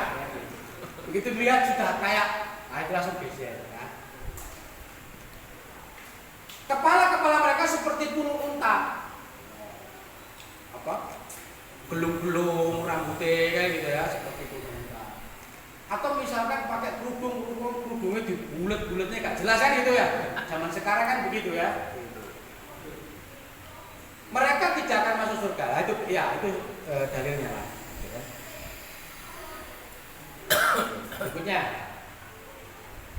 Begitu lihat sudah kayak, itu langsung geser. Ya. Kepala-kepala mereka seperti punuk unta. Apa? Gelung-gelung rambutnya kayak gitu ya, seperti punuk unta. Atau misalkan pakai kerudungnya dibulet-buletnya gak jelas kan gitu ya. Zaman sekarang kan begitu ya. Mereka tidak akan masuk surga. Itu ya, itu dalilnya lah. berikutnya.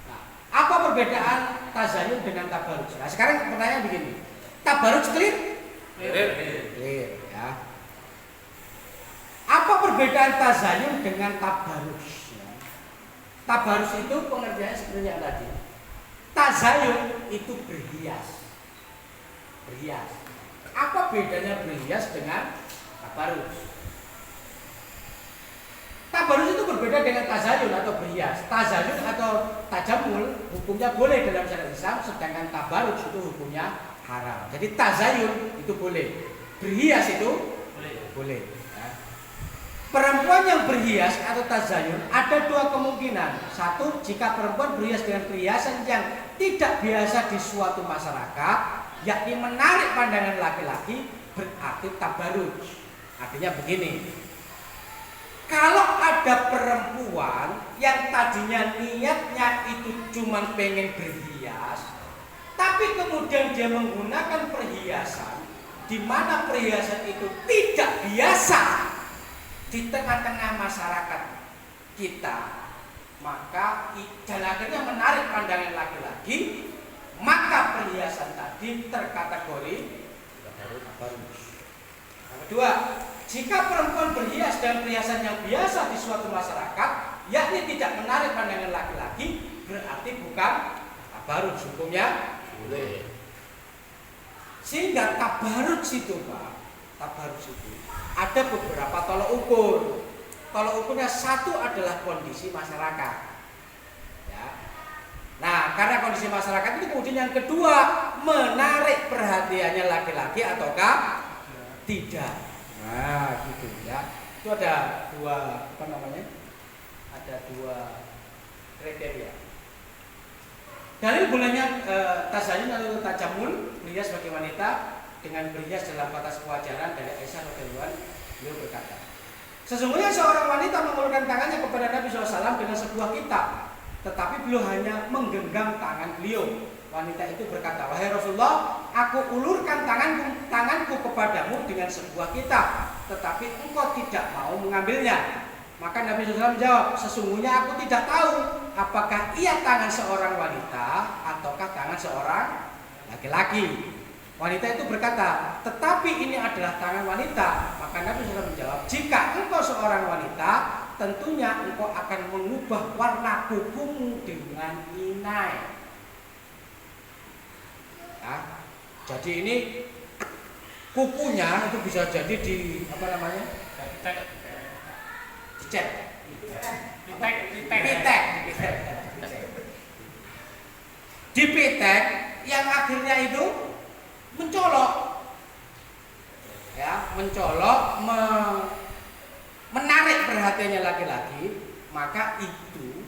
Nah, apa perbedaan tazayun dengan tabaruj? Nah, sekarang pertanyaan begini. Tabaruj clear? Clear ya. Apa perbedaan tazayun dengan tabaruj? Tabaruj itu pengertiannya seperti yang tadi. Tazayun itu berhias. Berhias. Apa bedanya berhias dengan tabaruj? Tabaruj itu berbeda dengan tazayun atau berhias. Tazayun atau tajamul hukumnya boleh dalam syariat Islam, sedangkan tabaruj itu hukumnya haram. Jadi tazayun itu boleh, berhias itu boleh. Ya. Perempuan yang berhias atau tazayun ada dua kemungkinan. Satu, jika perempuan berhias dengan perhiasan yang tidak biasa di suatu masyarakat, yakni menarik pandangan laki-laki, berarti tabaruj. Artinya begini. Kalau ada perempuan yang tadinya niatnya itu cuma pengen berhias, tapi kemudian dia menggunakan perhiasan di mana perhiasan itu tidak biasa di tengah-tengah masyarakat kita, maka dan akhirnya menarik pandangan laki-laki, maka perhiasan tadi terkategori tabaruj. Yang kedua, jika perempuan berhias dengan perhiasan yang biasa di suatu masyarakat, yakni tidak menarik pandangan laki-laki, berarti bukan tabaruj, hukumnya boleh. Sehingga tabaruj itu, Pak, tabaruj itu ada beberapa tolok ukur. Tolok ukurnya satu adalah kondisi masyarakat. Ya. Nah, karena kondisi masyarakat itu kemudian yang kedua menarik perhatiannya laki-laki ataukah tidak. Nah, gitu ya. Itu ada dua Ada dua kriteria. Dalil bolehnya tazayun atau tajamul, berhias bagi wanita dengan berhias dalam batas kewajaran dari Aisyah radhiyallahu anha, beliau berkata, sesungguhnya seorang wanita mengulurkan tangannya kepada Nabi SAW dengan sebuah kitab, tetapi beliau hanya menggenggam tangan beliau. Wanita itu berkata, wahai Rasulullah, aku ulurkan tanganku kepadamu dengan sebuah kitab, tetapi engkau tidak mau mengambilnya. Maka Nabi SAW menjawab, sesungguhnya aku tidak tahu apakah ia tangan seorang wanita ataukah tangan seorang laki-laki. Wanita itu berkata, tetapi ini adalah tangan wanita. Maka Nabi SAW menjawab, jika engkau seorang wanita, tentunya engkau akan mengubah warna kukumu dengan inai. Ya, jadi ini kukunya itu bisa jadi di dicat, dipitek, yang akhirnya itu mencolok, ya, menarik perhatiannya laki-laki, maka itu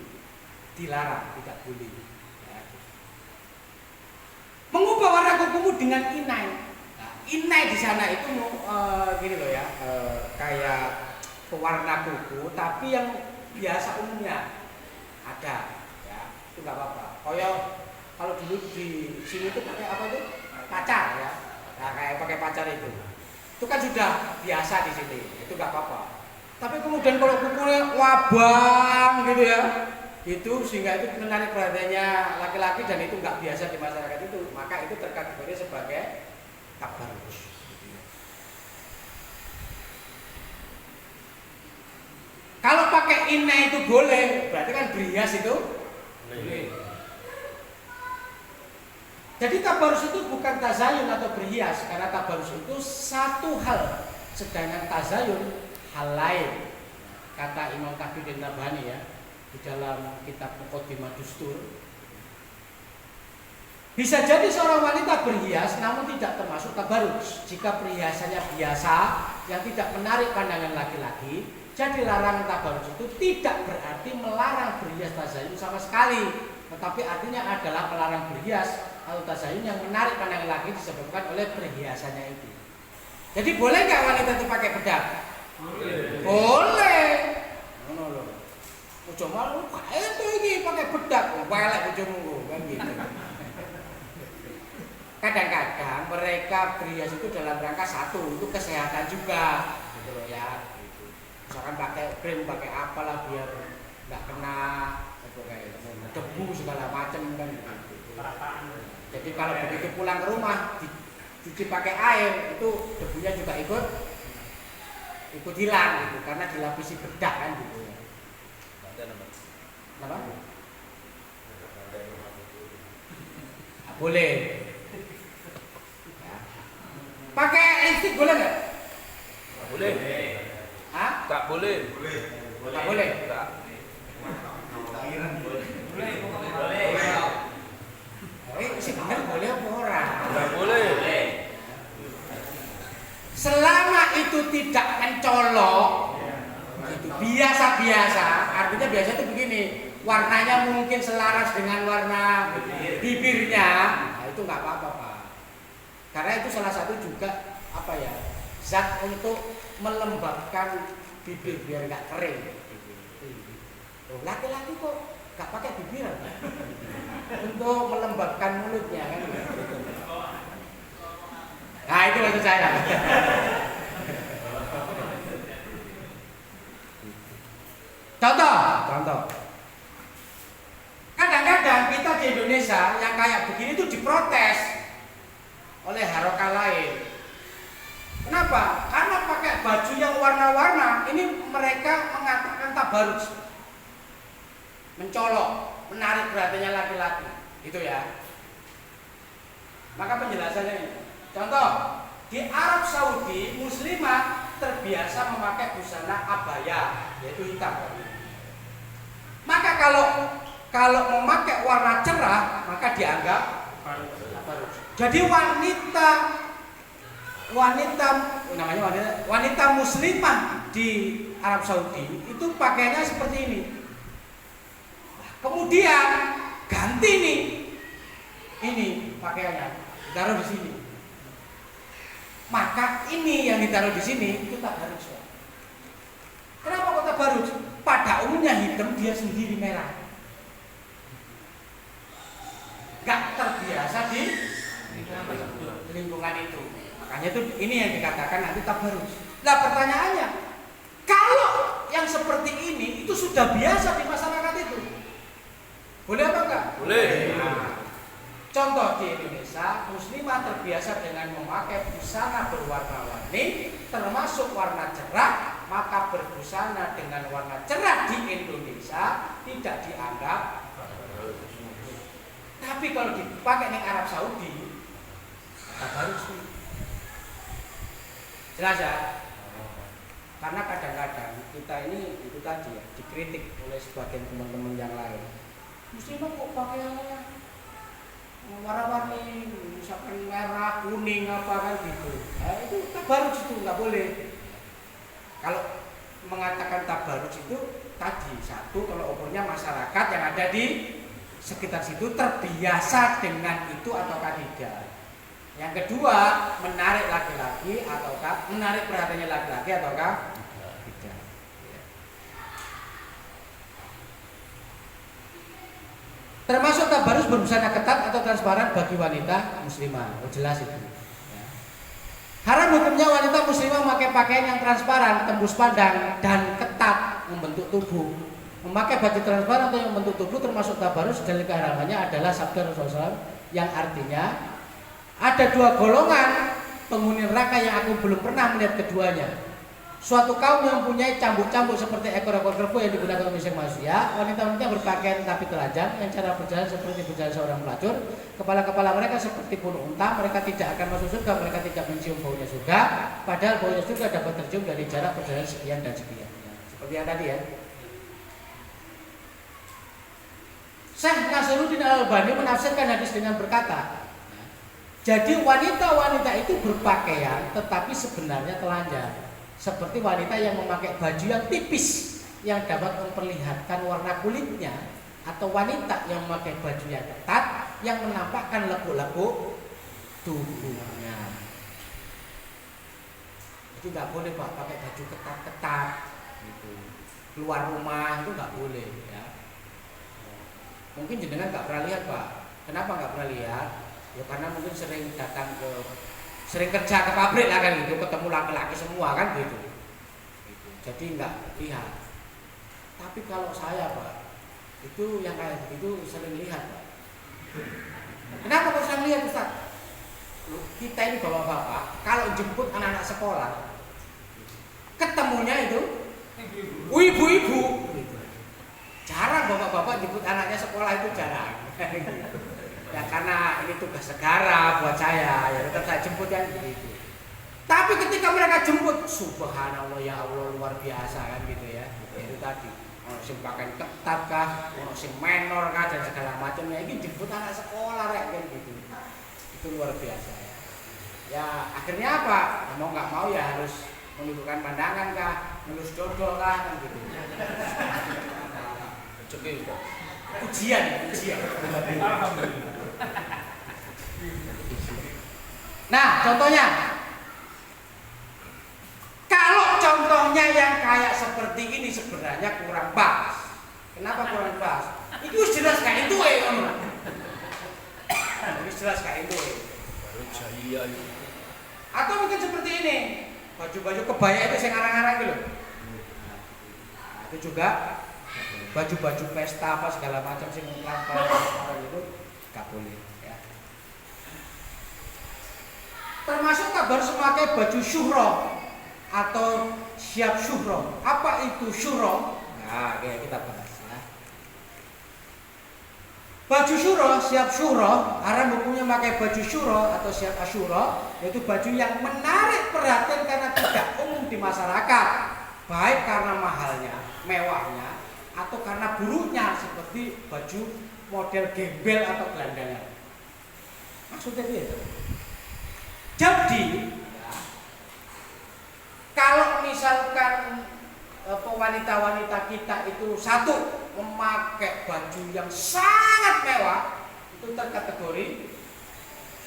dilarang, tidak boleh. Mengubah warna kukumu dengan inai. Nah, inai di sana itu gini loh ya, kayak pewarna kuku, tapi yang biasa umumnya ada, ya, itu nggak apa-apa. Kalau dulu di sini itu pakai apa tuh? Pacar ya, nah, kayak pakai pacar itu kan sudah biasa di sini, itu nggak apa-apa. Tapi kemudian kalau kukunya wabang gitu ya, itu sehingga itu menarik perhatiannya laki-laki dan itu nggak biasa di masyarakat itu, maka itu terkategori sebagai tabaruj. Kalau pakai inai itu boleh, berarti kan berhias itu boleh. Jadi tabaruj itu bukan tazayun atau berhias, karena tabaruj itu satu hal, sedangkan tazayun hal lain. Kata Imam Taqiyuddin Nabhani ya, di dalam kitab Muqaddimah Dustur, bisa jadi seorang wanita berhias namun tidak termasuk tabaruj jika perhiasannya biasa yang tidak menarik pandangan laki-laki. Jadi larangan tabaruj itu tidak berarti melarang berhias tazayun sama sekali, tetapi artinya adalah melarang berhias atau tazayun yang menarik pandangan laki disebabkan oleh perhiasannya itu. Jadi boleh nggak wanita itu pakai bedak? Boleh. Bojo malu, itu ini pakai bedak, welek bojomu kan gitu. Kadang-kadang mereka berhias itu dalam rangka satu, itu kesehatan juga, gitu loh ya. Gitu. Misalkan pakai krim, pakai apalah biar nggak kena kayak debu segala macam kan gitu. Jadi kalau begitu pulang ke rumah dicuci pakai air itu debunya juga ikut hilang gitu karena dilapisi bedak kan gitu ya. Kenapa? Boleh. Ya. Pakai lipstick boleh nggak? Boleh. Hah? Tak boleh. Tak boleh. Tak. Sih bener boleh apa ora? Tak boleh. Selama itu tidak mencolok, gitu, biasa-biasa, artinya biasa itu begini, warnanya mungkin selaras dengan warna bibirnya, nah itu nggak apa-apa Pak. Karena itu salah satu juga apa ya, zat untuk melembabkan bibir biar nggak kering. Laki-laki kok nggak pakai bibiran untuk melembabkan mulutnya kan? Nah itu maksud saya. Contoh. Kadang-kadang kita di Indonesia yang kayak begini itu diprotes oleh harokat lain. Kenapa? Karena pakai baju yang warna-warna, ini mereka mengatakan tabarruj, mencolok, menarik perhatiannya laki-laki, gitu ya. Maka penjelasannya ini. Contoh, di Arab Saudi muslimah terbiasa memakai busana abaya, yaitu hitam. Maka kalau memakai warna cerah, maka dianggap tabarruj. Jadi wanita muslimah di Arab Saudi itu pakainya seperti ini. Kemudian ganti nih, ini pakaiannya ditaruh di sini. Maka ini yang ditaruh di sini itu tabarruj. Kenapa kok tabarruj? Pada umumnya hitam, dia sendiri merah. Gak terbiasa di lingkungan itu. Makanya itu ini yang dikatakan nanti tabarruj. Nah pertanyaannya, kalau yang seperti ini itu sudah biasa di masyarakat itu, boleh apa enggak? Boleh. Nah, contoh di Indonesia, muslimah terbiasa dengan memakai busana berwarna-warni, termasuk warna cerah, maka berbusana dengan warna cerah di Indonesia tidak dianggap. Tapi kalau dipakai di Arab Saudi, tabarruj. Jelas ya? Karena kadang-kadang kita ini itu tadi ya, dikritik oleh sebagian teman-teman yang lain. Muslimah kok pakaiannya warna-warni, misalkan merah, kuning apa kan gitu. Nah, itu tabarruj itu nggak boleh. Kalau mengatakan tabarruj itu tadi satu, kalau umurnya masyarakat yang ada di sekitar situ terbiasa dengan itu ataukah tidak. Yang kedua, menarik laki-laki ataukah menarik perhatiannya laki-laki ataukah tidak. Termasuk tabarruj berbusana ketat atau transparan bagi wanita muslimah. Oh, jelas itu. Ya. Haram hukumnya wanita muslimah memakai pakaian yang transparan, tembus pandang dan ketat membentuk tubuh. Memakai baju transparan atau yang membentuk tubuh termasuk tabarruj dan keharamannya adalah sabda Rasulullah SAW yang artinya ada dua golongan penghuni neraka yang aku belum pernah melihat keduanya. Suatu kaum yang mempunyai cambuk-cambuk seperti ekor-ekor kerbau yang digunakan untuk menyiksa manusia, wanita-wanita berpakaian tapi telanjang, yang cara berjalan seperti berjalan seorang pelacur, kepala-kepala mereka seperti bulu unta, mereka tidak akan masuk surga, mereka tidak mencium baunya surga, padahal baunya surga dapat tercium dari jarak perjalanan sekian dan sekian. Seperti yang tadi ya. Syekh Nasruddin Al-Albani menafsirkan hadis dengan berkata, jadi wanita-wanita itu berpakaian tetapi sebenarnya telanjang. Seperti wanita yang memakai baju yang tipis yang dapat memperlihatkan warna kulitnya, atau wanita yang memakai baju yang ketat yang menampakkan lekuk-lekuk tubuhnya. Jadi nggak boleh Pak pakai baju ketat-ketat gitu. Keluar rumah itu nggak boleh ya. Mungkin jenengan nggak pernah lihat Pak. Kenapa nggak pernah lihat? Ya karena mungkin sering kerja ke pabrik lah kan gitu, ketemu laki-laki semua kan gitu. Jadi nggak lihat. Tapi kalau saya Pak, itu yang kayak begitu sering lihat Pak. Kenapa kok sering lihat Ustaz? Kita ini bapak-bapak, kalau jemput anak-anak sekolah, ketemunya itu ibu-ibu. Jarang bapak-bapak jemput anaknya sekolah, itu jarang. Ya karena ini tugas negara buat saya, ya tetap saya jemput yang begitu. Tapi ketika mereka jemput, subhanallah ya Allah luar biasa kan gitu ya. Itu tadi, ono sing pakai ketat kah, ono sing menor kah dan segala macamnya. Ini jemput anak sekolah kayak gitu. Itu luar biasa ya. Ya akhirnya apa? Mau nggak mau ya harus menunjukkan pandangan kah, ngelus dodol kah kan gitu. Rezeki kok. Ujian. Alhamdulillah. Nah, contohnya, kalau contohnya yang kayak seperti ini sebenarnya kurang pas. Kenapa kurang pas? Itu jelas kayak itu jelas kayak itu. Baru jahiliyah itu. Atau mungkin seperti ini, baju-baju kebaya itu yang arang-arang gitu. Nah, itu juga baju-baju pesta apa segala macam sing lampau itu nggak boleh ya. Termasuk kabar memakai baju syuhro atau siap syuhro. Apa itu syuhro? Nah, kita bahas ya. Baju syuhro, siap syuhro, haram hukumnya memakai baju syuhro atau siap asyuro, yaitu baju yang menarik perhatian karena tidak umum di masyarakat, baik karena mahalnya, mewahnya, atau karena buruknya seperti baju model gembel atau gelandangan. Maksudnya itu. Jadi, ya, kalau misalkan wanita-wanita kita itu satu memakai baju yang sangat mewah, itu terkategori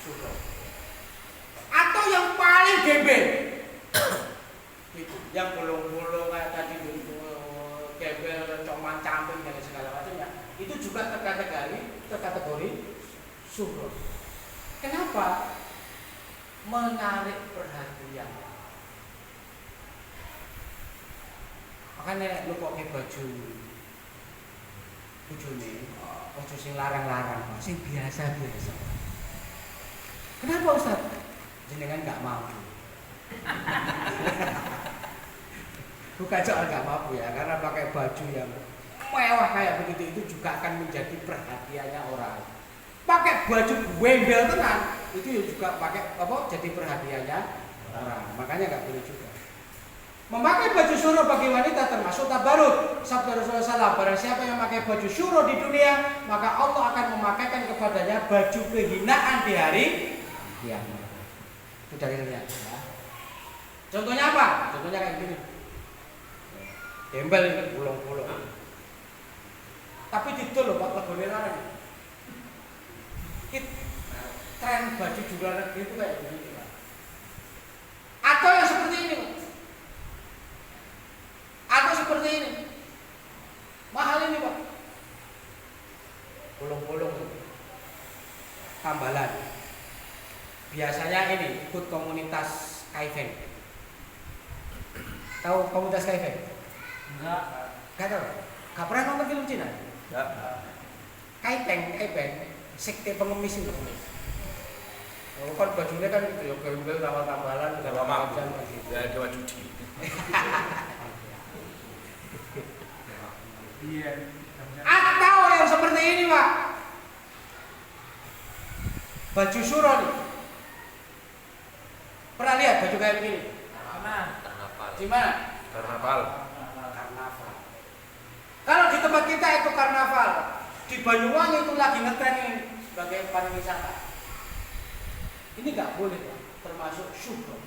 syuhro. Atau yang paling gembel, itu yang bolong-bolong kayak tadi itu gembel, coman camping dan segala macamnya, itu juga terkategori syuhro. Kenapa? Menarik perhatian. Makanya lu kok pakai baju bojone, baju sing larang-larang, sing biasa-biasa. Kenapa Ustaz? Jenengan nggak mampu. Bukan soal nggak mampu ya, karena pakai baju yang mewah kayak begitu itu juga akan menjadi perhatiannya orang. Pakai baju gembel tenan itu juga pakai jadi perhatiannya orang. Makanya nggak boleh juga. Memakai baju syuhro bagi wanita termasuk tabarut. Sabda Rasulullah SAW, barang siapa yang memakai baju syuhro di dunia, maka Allah akan memakaikan kepadanya baju kehinaan di hari kiamat. Itu dalilnya. Ya. Contohnya apa? Contohnya kayak gini. Gembel ini bolong-bolong. Tapi itu loh Pak legone larang. Tren baju di luar negeri itu kayak gini Pak. Atau yang seperti ini Pak. Atau seperti ini. Mahal ini Pak. Bolong-bolong. Tambalan. Biasanya ini ikut komunitas kaifeng. Tahu komunitas kaifeng? Enggak. Gak tahu. Gak pernah nonton film Cina? Enggak. Kaifeng, sekte pengemis itu. Oh, kan bajunya kan ya gembel sama tambalan segala macam gitu. Ya dewa judi. Iya. Atau yang seperti ini Pak, baju syuhro nih. Pernah lihat baju kayak begini? Mana? Karnaval. Di mana? Karnaval. Karnaval. Kalau di tempat kita itu karnaval, di Banyuwangi itu lagi ngetren ini sebagai pariwisata. Ini nggak boleh Pak, termasuk syuhro.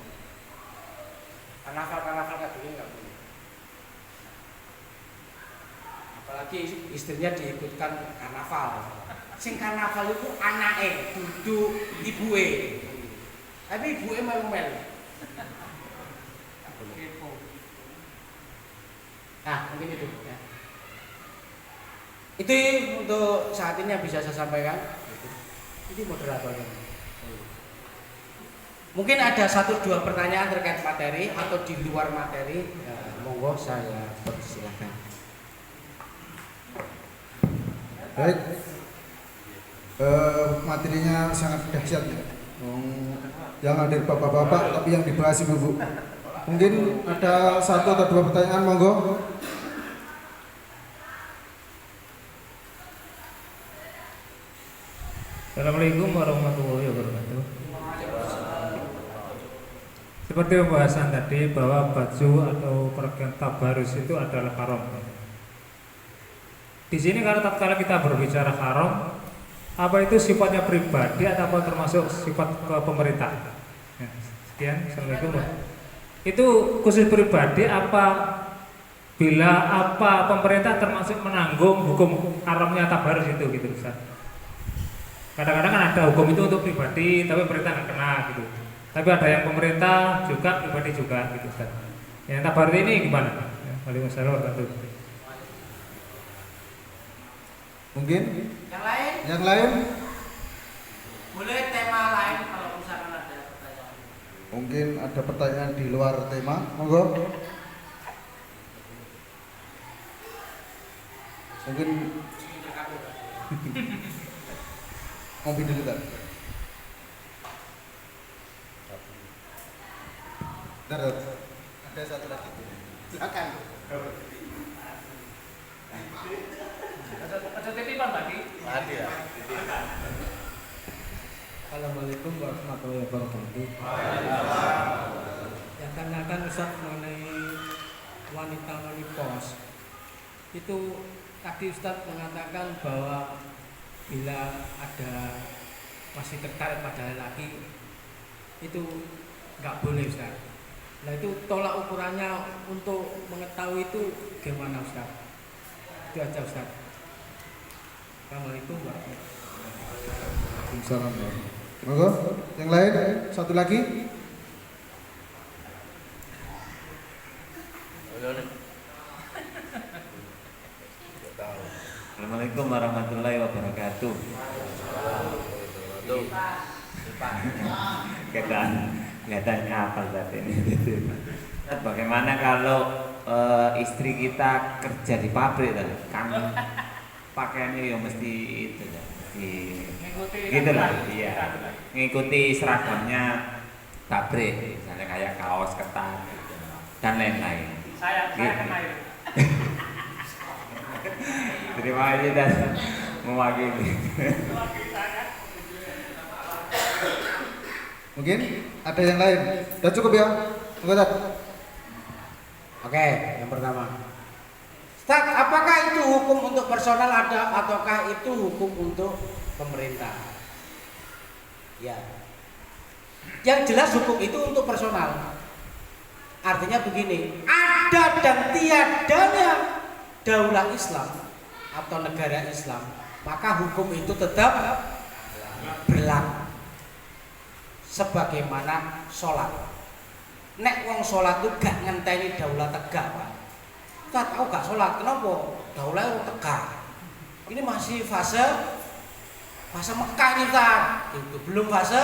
Karnaval kayak begini nggak boleh. Apalagi istrinya diikutkan karnaval. Sing karnaval itu anake, duduk ibuke. Tapi ibuke melu-melu. Nah, mungkin itu ya. Itu untuk saat ini yang bisa saya sampaikan. Ini moderatornya. Mungkin ada 1-2 pertanyaan terkait materi atau di luar materi. Ya, monggo saya persilakan. Baik. Materinya sangat dahsyat ya. Yang hadir bapak-bapak, tapi yang dibahas ibu-ibu. Mungkin ada 1 atau 2 pertanyaan, monggo. Assalamualaikum warahmatullahi wabarakatuh. Seperti pembahasan tadi bahwa baju atau pakaian tabarus itu adalah haram. Di sini kalau tatkala kita berbicara haram, apa itu sifatnya pribadi ataupun termasuk sifat ke pemerintah? Ya, sekian, assalamualaikum. Itu khusus pribadi apa bila apa pemerintah termasuk menanggung hukum haramnya tabarus itu gitu Ustaz? Kadang-kadang kan ada hukum itu untuk pribadi tapi pemerintah nggak kena gitu. Tapi ada yang pemerintah juga pribadi juga gitu Ustaz. Yang tabarus ini gimana? Ya, waalaikumsalam warahmatullahi wabarakatuh. Mungkin Yang lain? yang lain? Boleh tema lain kalau misalkan ada pertanyaan. Mungkin ada pertanyaan di luar tema, monggo. Mungkin ngopi dulu kan? Bentar, ada 1 lagi. Silakan. Ada titipan tadi. Tadi ya. Assalamualaikum warahmatullahi wabarakatuh. Ya tanyakan Ustaz mengenai wanita menopause. Itu tadi Ustaz mengatakan bahwa bila ada masih tertarik pada laki itu nggak boleh Ustaz. Nah itu tolak ukurannya untuk mengetahui itu gimana Ustaz? Itu aja Ustaz. Assalamualaikum warahmatullahi wabarakatuh. Waalaikumsalam. Monggo, yang lain 1 lagi. Assalamualaikum warahmatullahi wabarakatuh. Kelihatan apa saat ini? Bagaimana kalau istri kita kerja di pabrik kan pakaiannya ya mesti itu ya, mesti gitu lah, iya, ngikuti seragamnya pabrik, misalnya kayak kaos, ketat gitu, dan lain-lain. Saya kena itu. Terima kasih dan mewakili. Mungkin ada yang lain. Sudah cukup ya? Monggo. Oke, yang pertama. Ustaz, apakah itu hukum untuk personal ada ataukah itu hukum untuk pemerintah? Ya. Yang jelas hukum itu untuk personal. Artinya begini, ada dan tiadanya daulah Islam atau negara Islam, maka hukum itu tetap berlaku. Sebagaimana sholat. Nek wong sholat itu gak ngenteni daulah tegak, Pak. Ustaz, aku gak sholat, kenapa? Daulah itu tegak. Ini masih fase Mekah ini Ustaz. Itu belum fase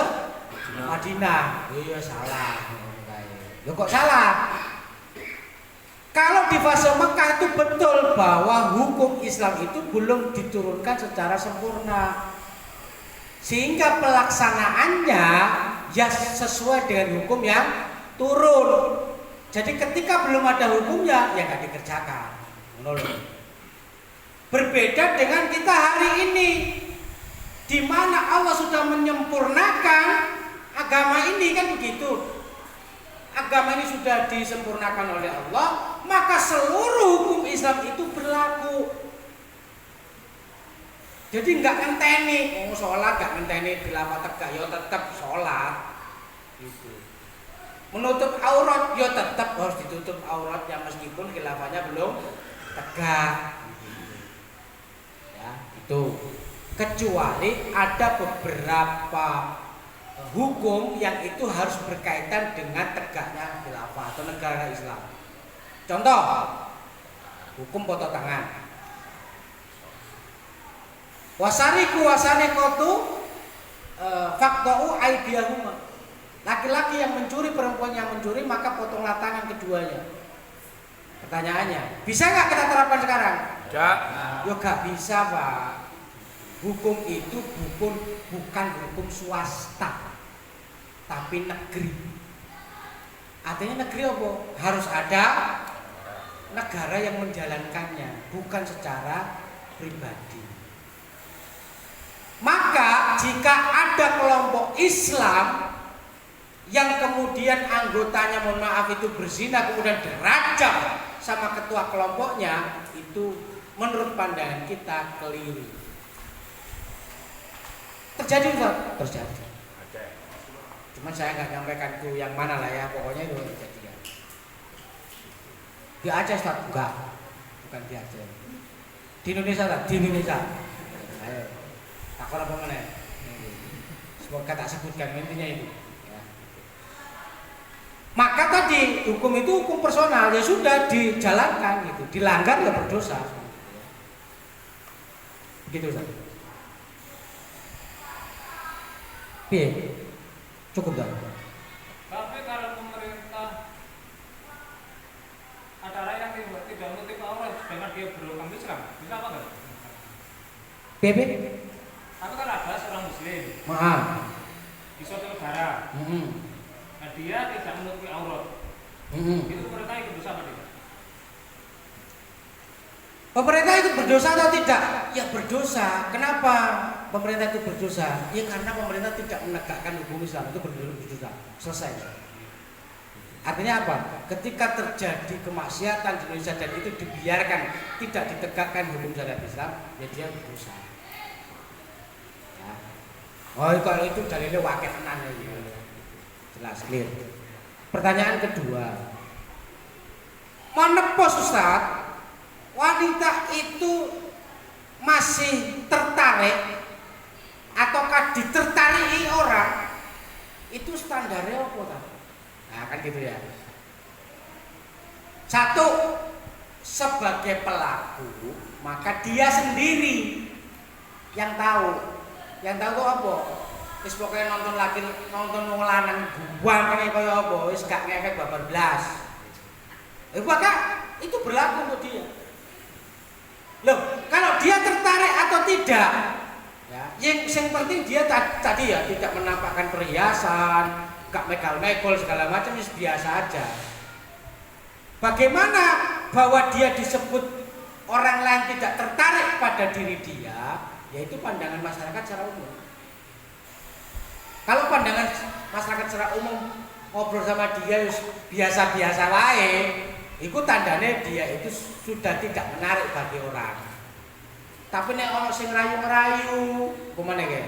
Madinah. Iya salah. Ya kok salah? Kalau di fase Mekah itu betul bahwa hukum Islam itu belum diturunkan secara sempurna. Sehingga pelaksanaannya ya sesuai dengan hukum yang turun. Jadi ketika belum ada hukumnya ya nggak dikerjakan. Berbeda dengan kita hari ini, di mana Allah sudah menyempurnakan agama ini, kan begitu. Agama ini sudah disempurnakan oleh Allah, maka seluruh hukum Islam itu berlaku. Jadi nggak ngenteni, sholat nggak ngenteni khilafah tegak, ya tetap sholat. Gitu. Menutup aurat, ya tetap harus ditutup auratnya meskipun khilafahnya belum tegak. Ya, itu. Kecuali ada beberapa hukum yang itu harus berkaitan dengan tegaknya khilafah atau negara Islam. Contoh, hukum potong tangan. Wasariku wasanikotu fakto'u aidiyahuma. Laki-laki yang mencuri, perempuan yang mencuri, maka potonglah tangan keduanya. Pertanyaannya, bisa nggak kita terapkan sekarang? Tidak. Yo gak bisa, Pak. Hukum itu bukan hukum swasta, tapi negeri. Artinya negeri apa? Harus ada negara yang menjalankannya, bukan secara pribadi. Maka jika ada kelompok Islam yang kemudian anggotanya mohon maaf itu berzina kemudian dirajam sama ketua kelompoknya, itu menurut pandangan kita keliru. Terjadi Ustaz? Terjadi. Cuman saya nggak nyampaikan itu yang mana lah ya, pokoknya itu terjadi ya. Di Aceh Ustaz? Enggak, bukan di Aceh. Di Indonesia Ustaz? Di Indonesia. Ayo, takut apa mana? Semoga tak sebutkan intinya itu. Ya. Maka tadi hukum itu hukum personal, ya sudah dijalankan gitu, dilanggar ya berdosa. Begitu Ustaz. Piye? Cukup dah. Tapi kalau pemerintah ada rakyat yang tidak menutup aurat dengan dia beragama Islam, bisa apa enggak? Piye? Tapi kan ada seorang Muslim Maaf. di suatu negara, nah dia tidak menutupi aurat, itu pemerintah ikut dosa apa tidak? Pemerintah itu berdosa atau tidak? Ya berdosa. Kenapa pemerintah itu berdosa? Ya karena pemerintah tidak menegakkan hukum Islam, itu berdosa. Selesai. Artinya apa? Ketika terjadi kemaksiatan di Indonesia dan itu dibiarkan, tidak ditegakkan hukum syariat Islam, ya dia berdosa. Ya. Oh kalau itu dalilnya wakil tenan ya. Jelas clear. Pertanyaan kedua, menepos Ustaz, wanita itu masih tertarik ataukah ditertariki orang, itu standarnya apa tak? Nah kan gitu ya. Satu, sebagai pelaku maka dia sendiri yang tahu. Yang tahu kok apa? Wis pokoke nonton wong lanang buang kaya apa, wis gak ngefek babar blas. Maka itu berlaku untuk dia. Loh, kalau dia tertarik atau tidak, ya, yang penting dia tadi ya tidak menampakkan perhiasan, gak megal-megol segala macam, biasa aja. Bagaimana bahwa dia disebut orang lain tidak tertarik pada diri dia, yaitu pandangan masyarakat secara umum. Kalau pandangan masyarakat secara umum ngobrol sama dia biasa-biasa wae, itu tandanya dia itu sudah tidak menarik bagi orang. Tapi nek ono sing rayu-rayu, kemana ge?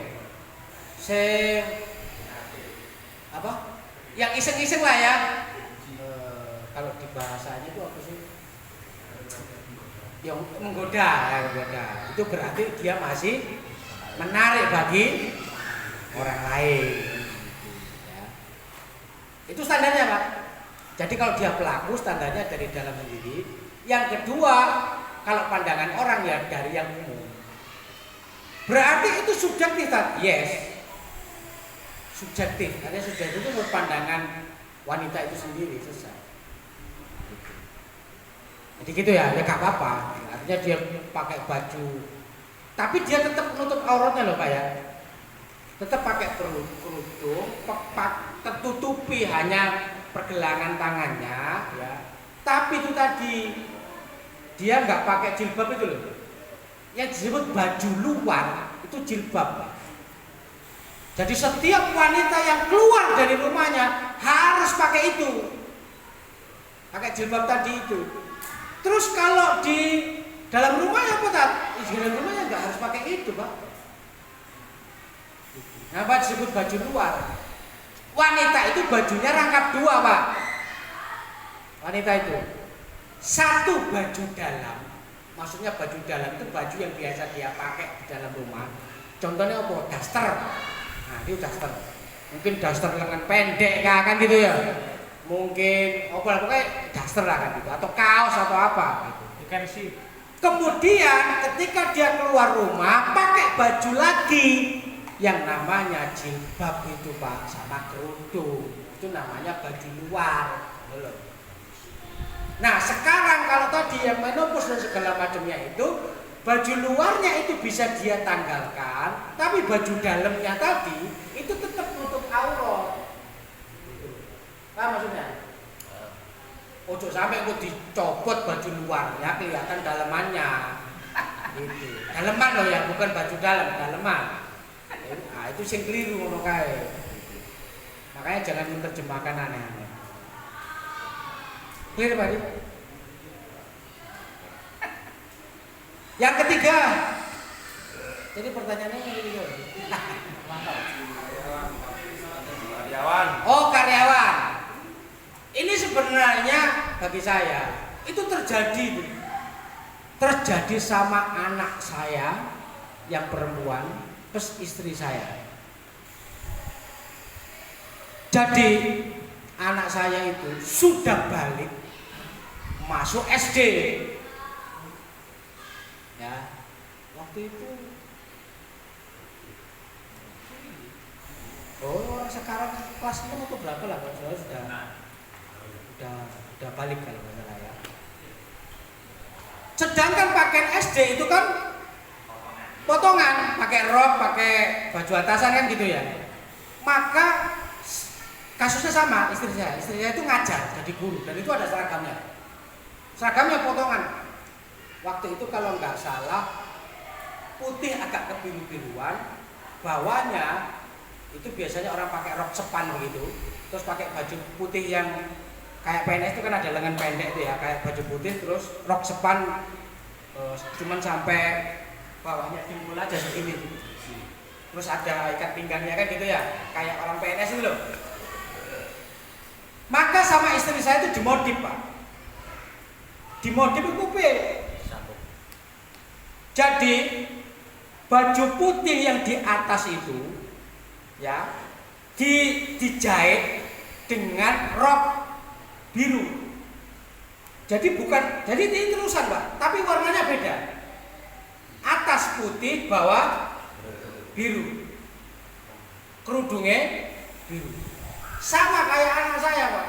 Sing apa? Yang iseng-iseng lah ya. Kalau di bahasanya itu apa sih? Yang menggoda, menggoda. Itu berarti dia masih menarik bagi orang lain. Ya. Itu standarnya Pak. Jadi kalau dia pelaku standarnya dari dalam sendiri. Yang kedua, kalau pandangan orang ya dari yang umum. Berarti itu subjektif kan? Yes. Subjektif. Karena subjektif itu menurut pandangan wanita itu sendiri selesai. Jadi gitu ya, ya gak apa-apa. Artinya dia pakai baju, tapi dia tetap menutup auratnya loh Pak ya. Tetap pakai kerudung, tertutupi hanya pergelangan tangannya ya. Tapi itu tadi dia nggak pakai jilbab itu loh. Yang disebut baju luar itu jilbab. Jadi setiap wanita yang keluar dari rumahnya harus pakai itu. Pakai jilbab tadi itu. Terus kalau di dalam rumahnya apa tak? Di dalam rumahnya nggak harus pakai itu Pak. Nah, Pak disebut baju luar. Wanita itu bajunya rangkap dua Pak. Wanita itu satu baju dalam, maksudnya baju dalam itu baju yang biasa dia pakai di dalam rumah. Contohnya apa? Daster. Nah, itu daster. Mungkin daster lengan pendek kan gitu ya. Mungkin apa pokoknya daster lah kan gitu, atau kaos atau apa gitu. Dikensi. Kemudian ketika dia keluar rumah pakai baju lagi yang namanya jilbab itu Pak, sama kerudung. Itu namanya baju luar. Nah sekarang kalau tadi yang menopause dan segala macamnya itu baju luarnya itu bisa dia tanggalkan, tapi baju dalamnya tadi itu tetap nutup aurat. Paham maksudnya? Ojo sampai kok dicopot baju luarnya kelihatan dalemannya. Gitu. Daleman loh ya, bukan baju dalam, daleman. Nah, itu sing keliru ngono kae. Makanya jangan menerjemahkan aneh-aneh. Clear Pak? Yang ketiga. Jadi pertanyaannya yang ketiga. Karyawan. Oh, karyawan. Ini sebenarnya bagi saya itu terjadi sama anak saya yang perempuan plus istri saya. Jadi anak saya itu sudah balik masuk SD. Ya, waktu itu sekarang kelas 6 atau berapa lah kalau sudah balik kalau nggak salah ya. Sedangkan pakaian SD itu kan potongan, pakai rok, pakai baju atasan kan gitu ya. Maka kasusnya sama istri saya itu ngajar jadi guru dan itu ada seragamnya potongan. Waktu itu kalau nggak salah putih agak kebiru-biruan, bawahnya itu biasanya orang pakai rok sepan begitu, terus pakai baju putih yang kayak PNS itu kan ada lengan pendek itu ya, kayak baju putih terus rok sepan cuman sampai bawahnya timbul aja segini, terus ada ikat pinggangnya kan gitu ya, kayak orang PNS itu loh. Maka sama istri saya itu dimodif Pak, dimodif kuping. Jadi baju putih yang di atas itu ya dijahit dengan rok biru. Jadi ini terusan Pak, tapi warnanya beda. Atas putih, bawah biru. Kerudungnya biru. Sama kayak anak saya Pak.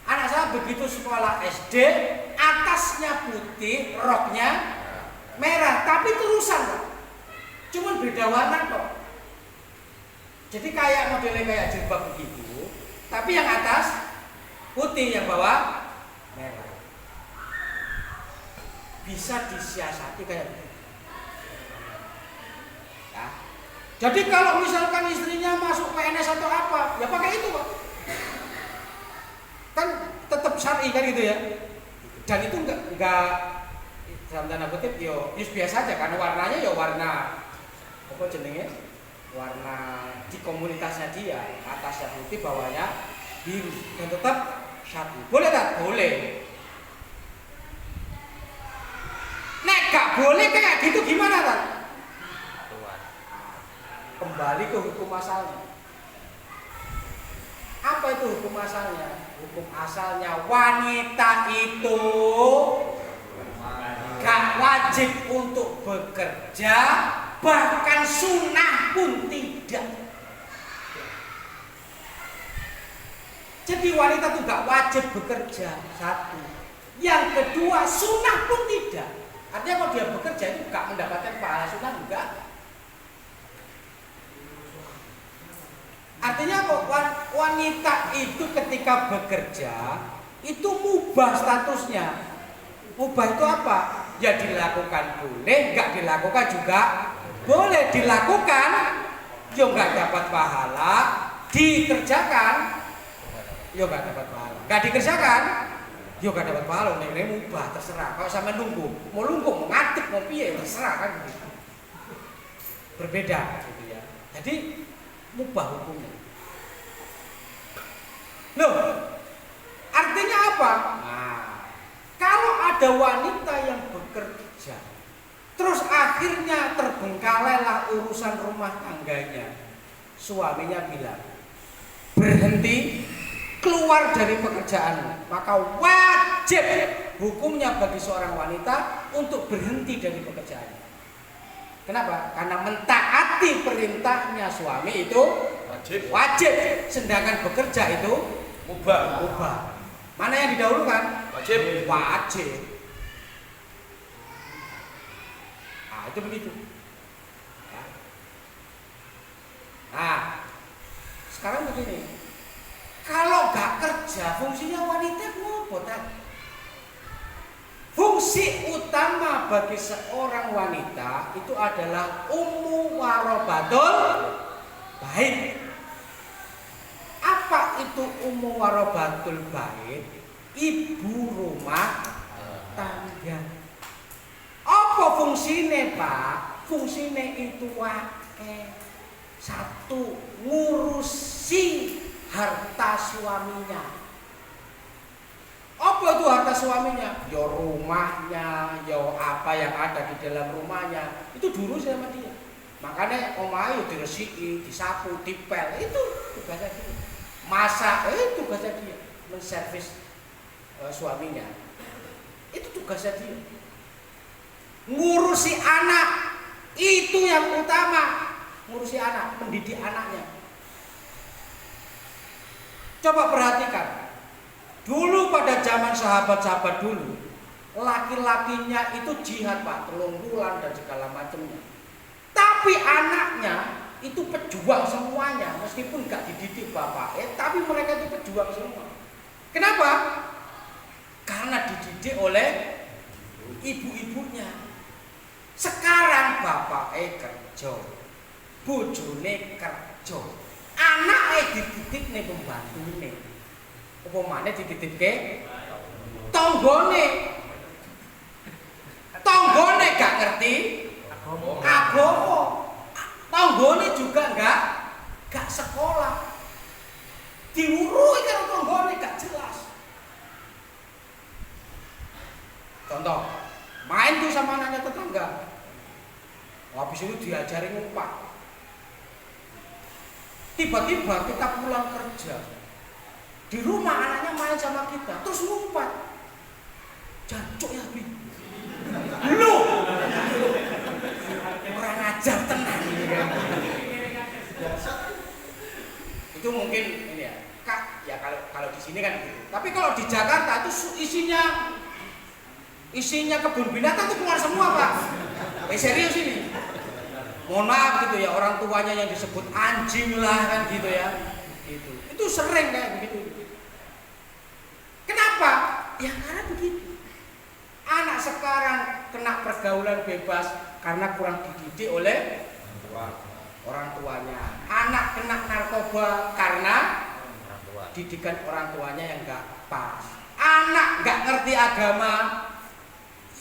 Anak saya begitu sekolah SD, atasnya putih, roknya merah, tapi terusan Pak. Cuman beda warna kok. Jadi kayak modelnya kayak jilbab begitu, tapi yang atas putih, yang bawah merah. Bisa disiasati kayak begitu. Ya. Jadi kalau misalkan istrinya masuk PNS atau apa, ya pakai itu Pak. Kan tetap syar'i kan gitu ya. Dan itu enggak dalam tanda kutip yo biasa aja karena warnanya ya warna apa jenenge? Warna di komunitasnya dia, atasnya putih, bawahnya biru dan tetap syar'i. Boleh tak? Boleh. Nek gak boleh kayak gitu gimana tak? Kembali ke hukum asalnya. Apa itu hukum asalnya? Hukum asalnya wanita itu gak wajib untuk bekerja, bahkan sunnah pun tidak. Jadi wanita itu gak wajib bekerja, satu. Yang kedua, sunnah pun tidak. Artinya kalau dia bekerja itu gak mendapatkan pahala sunnah juga. Artinya kok wanita itu ketika bekerja itu mubah statusnya. Mubah itu apa? Ya dilakukan boleh, nggak dilakukan juga boleh. Dilakukan, ya nggak dapat pahala. Dikerjakan, ya nggak dapat pahala. Nggak dikerjakan, ya nggak dapat pahala. Ini mubah, terserah. Kalau sama nunggu, mau mau ngadep, mau piye, terserah kan begitu. Berbeda, gitu ya. Jadi mubah hukumnya. Loh, artinya apa? Nah, kalau ada wanita yang bekerja, terus akhirnya terbengkalailah urusan rumah tangganya, suaminya bilang, berhenti, keluar dari pekerjaan, maka wajib hukumnya bagi seorang wanita untuk berhenti dari pekerjaan. Kenapa? Karena mentaati perintahnya suami itu wajib, sedangkan bekerja itu mubah. Mana yang didahulukan? Wajib. itu begitu. Ya. Nah, sekarang begini, kalau nggak kerja, fungsinya wanita apa tadi? Fungsi utama bagi seorang wanita itu adalah ummu warobatul bait. Apa itu ummu warobatul bait? Ibu rumah tangga. Apa fungsinya Pak? Fungsinya itu wake. Satu, ngurusi harta suaminya. Apa itu harta suaminya? Ya rumahnya, ya apa yang ada di dalam rumahnya. Itu dulu sama dia. Makanya omahe diresiki, disapu, dipel, itu tugasnya dia. Masak, itu tugasnya dia. Menservis suaminya. Itu tugasnya dia. Ngurusi anak, itu yang utama. Ngurusi anak, mendidik anaknya. Coba perhatikan. Dulu pada zaman sahabat-sahabat dulu, laki-lakinya itu jihad Pak, 3 bulan dan segala macamnya. Tapi anaknya itu pejuang semuanya, meskipun gak dididik bapak, tapi mereka itu pejuang semua. Kenapa? Karena dididik oleh ibu-ibunya. Sekarang bapak kerja, bojone kerja, anaknya dididik nih pembantu nih. Apa mana dititipke tonggone gak ngerti agama, tonggone juga gak sekolah, diurui kan tonggone gak jelas. Contoh, main tuh sama anaknya tetangga, habis itu diajari ngumpat, tiba-tiba kita pulang kerja, di rumah anaknya main sama kita, terus ngumpat. Jancuk ya Bi. Lu orang ajar tenang ini kan. Itu mungkin ini ya, Kak, ya kalau di sini kan gitu. Tapi kalau di Jakarta itu isinya kebun binatang itu keluar semua, Pak. Serius ini. Mohon maaf gitu ya, orang tuanya yang disebut anjing lah kan gitu ya. Itu sering kayak begitu. Kenapa? Ya karena begitu. Anak sekarang kena pergaulan bebas karena kurang dididik oleh orang tuanya. Anak kena narkoba karena didikan orang tuanya yang gak pas. Anak gak ngerti agama,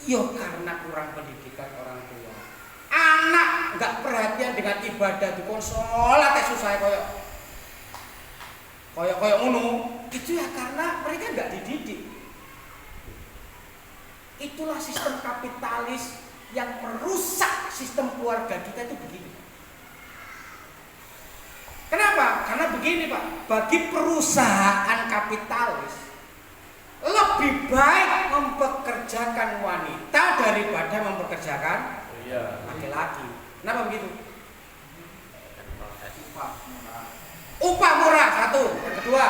yo karena kurang pendidikan orang tua. Anak gak perhatian dengan ibadah di sholat susah koyok ngono, itu ya karena mereka nggak dididik. Itulah sistem kapitalis yang merusak sistem keluarga kita itu begini. Kenapa? Karena begini Pak, bagi perusahaan kapitalis lebih baik mempekerjakan wanita daripada mempekerjakan laki-laki. Kenapa begitu? Upah murah satu, kedua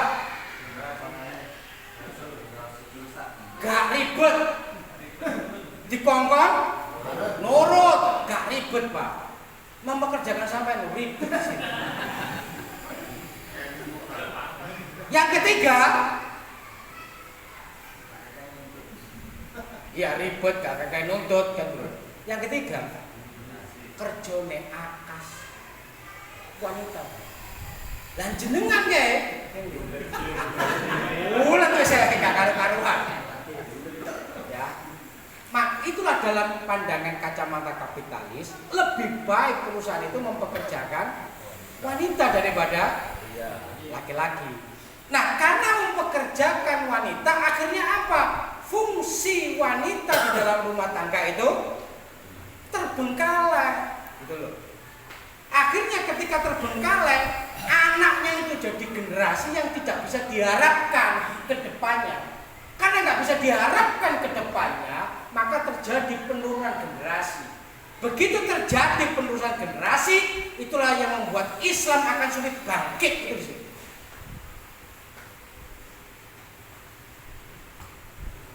gak ribet, dikongkong nurut, gak ribet Pak. Mempekerjakan sampai ribet sih. Yang ketiga, ya ribet gak kayak nuntut kan. Yang ketiga, kerjone akas wanita. Dan jenengan ulang saya gak karu-karuan. Ya. Itulah dalam pandangan kacamata kapitalis, lebih baik perusahaan itu mempekerjakan wanita daripada laki-laki. Nah, karena mempekerjakan wanita akhirnya apa? Fungsi wanita di dalam rumah tangga itu terbengkalai, gitu loh. Akhirnya ketika terbengkalai, anaknya itu jadi generasi yang tidak bisa diharapkan ke depannya. Karena nggak bisa diharapkan ke depannya, maka terjadi penurunan generasi. Begitu terjadi penurunan generasi, itulah yang membuat Islam akan sulit bangkit. Itu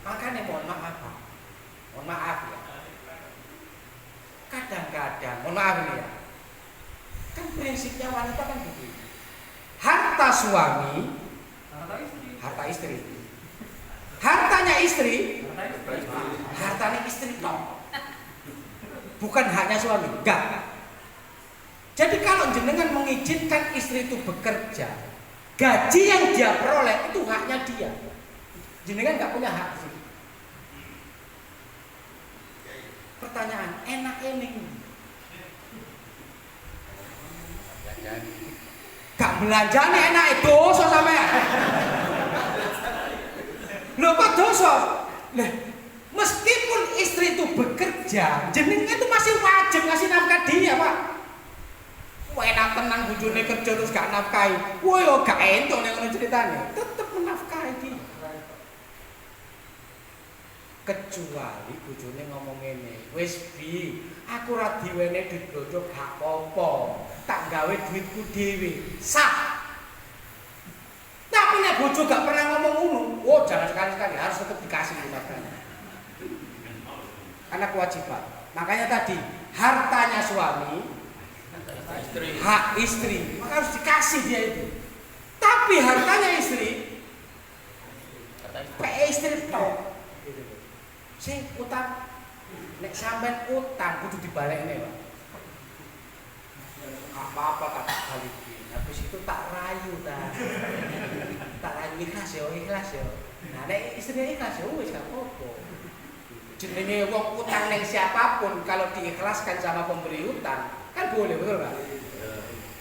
makanya mohon maaf ya, mohon maaf ini ya. Kan prinsipnya wanita kan begini. Harta suami, harta istri. Hartanya istri, hartanya istri no. Bukan haknya suami, enggak. Jadi kalau jenengan mengizinkan istri itu bekerja, gaji yang dia peroleh itu haknya dia. Jenengan nggak punya hak sih. Pertanyaan, enak ini? Gak belanja nih enak itu dosa sampean. Loh kok dosa? Nah, meskipun istri itu bekerja, jenengan itu masih wajib ngasih nafkah dia, Pak. Wah enak tenang bojone kerja terus gak nafkahi. Wah yo gak entuk nek ngono ceritane. Tetep menafkahi dia. Kecuali bojone ngomong ngene, wis bi, aku ora diwene duit bojo gak apa-apa. Tak gawe duitku dhewe. Sah. Tapi nek bojo gak pernah ngomong ngono, oh jangan sekali-sekali harus tetap dikasih nafkahnya. Karena kewajiban. Makanya tadi hartanya suami, hak istri, maka harus dikasih dia itu. Tapi hartanya istri, istri tau. Sing utang, nek sampean utang kudu dibalekne, Pak. Apa-apa tak balikin. Habis itu tak rayu ta. Tak rayu ikhlas ya. Nah, nek istri ikhlas ya wis gak apa-apa. Jenenge wong utang ning siapapun kalau diikhlaskan sama pemberi utang kan boleh, betul Pak?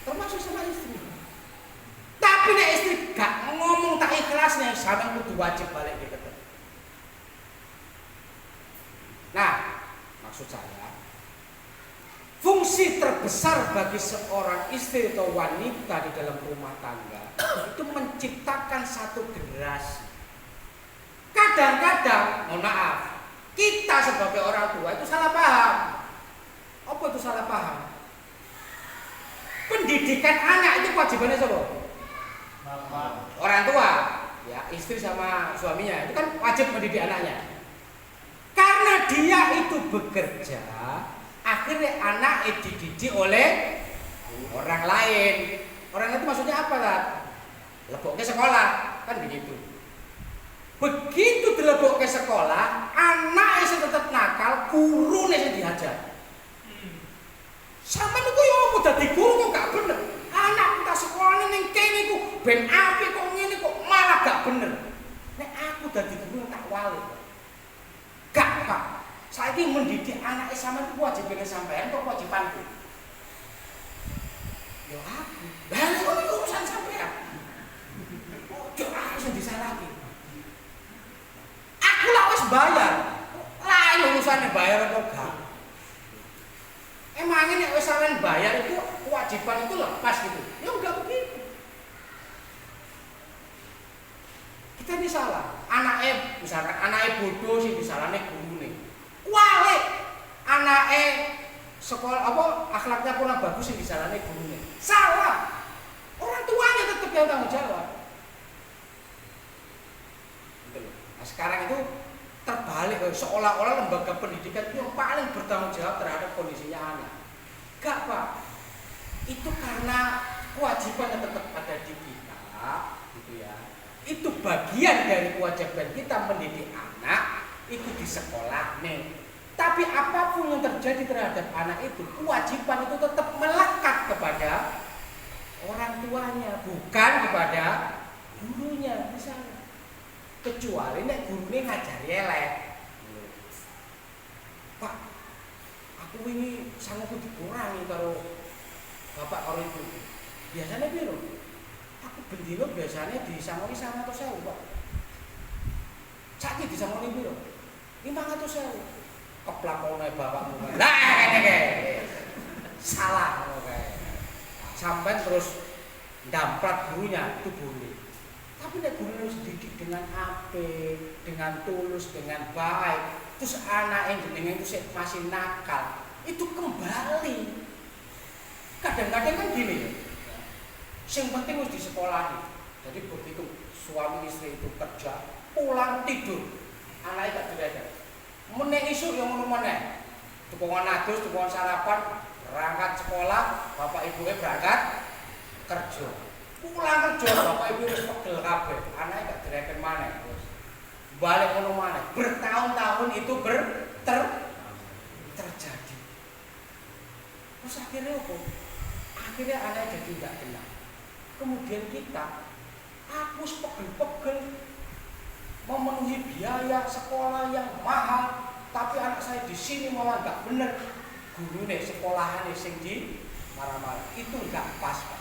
Termasuk sama istri. Tapi nek istri gak ngomong tak ikhlasnya, sampean kudu wajib balik ke tetep. Nah, maksud saya, fungsi terbesar bagi seorang istri atau wanita di dalam rumah tangga itu menciptakan satu generasi. Kadang-kadang, mohon maaf, kita sebagai orang tua itu salah paham. Apa itu salah paham? Pendidikan anak itu kewajibannya siapa? Orang tua, ya istri sama suaminya itu kan wajib mendidik anaknya. Karena dia itu bekerja, akhirnya anak dididik oleh orang lain. Orang itu maksudnya apa lah? Lebok ke sekolah, kan begitu. Begitu dilebok ke sekolah, anak itu tetap nakal, guru nih dihajar. Sama niku yo mau dadi guru kok gak bener. Anak kita sekolahnya ning kene ku ben apik kok ngene kok malah gak bener. Nek aku dadi guru tak wali. Gak, Pak. Saiki mendidik anak sama itu wajibnya sampean kok wajibanku. Yo aku. Lah niku urusan sampean. Ojo aku sing disalahke. Aku lah wis bayar. Lain urusane bayar atau gak. Emangnya nek wis sampean bayar itu kewajiban itu lepas gitu. Ya enggak begitu. Kita ini salah. Anaknya misalkan anaknya bodoh sih disalahnya gurune. Wale anaknya sekolah apa akhlaknya kurang bagus sih disalahnya gurune. Salah. Orang tuanya tetap yang tanggung jawab. Nah, sekarang itu terbalik, seolah-olah lembaga pendidikan itu yang paling bertanggung jawab terhadap kondisinya anak. Gak, Pak. Itu karena kewajiban yang tetap ada di kita, gitu ya. Itu bagian dari kewajiban kita mendidik anak itu di sekolah nih. Tapi apapun yang terjadi terhadap anak itu, kewajiban itu tetap melekat kepada orang tuanya, bukan kepada gurunya misalnya. Kecuali nek gurunya ngajari elek. Pak, aku ini sanggup dikurangi karo bapak karo ibu. Biasanya piro? Aku bendino biasanya disangoni 100.000, Pak. Saiki disangoni piro? 500.000. Keplakone bapakmu. Lah ngene salah ngono kae. Sampai terus ndamprat gurunya itu boleh. Tapi nek guru harus dididik dengan apik, dengan tulus, dengan baik. Terus anak yang jenenge itu masih nakal, itu kembali. Kadang-kadang kan gini ya. Yang penting harus di sekolah. Jadi begitu suami istri itu kerja, pulang tidur, anaknya gak diajar. Meneh isuk yang ngono meneh. Tukungan adus, tukungan sarapan, Berangkat sekolah, bapak ibunya berangkat kerja. Pulang kerja, bapak ibu wis pegel kabeh. Anake gak direken maneh. Balik kono maneh. Bertahun-tahun itu terjadi. Terus akhirnya apa? Akhirnya anak jadi tidak tenang. Kemudian kita, aku pegel-pegel memenuhi biaya sekolah yang mahal, tapi anak saya di sini malah nggak bener. Guru nih sekolahan nih sing di marah-marah. Itu nggak pas, Pak.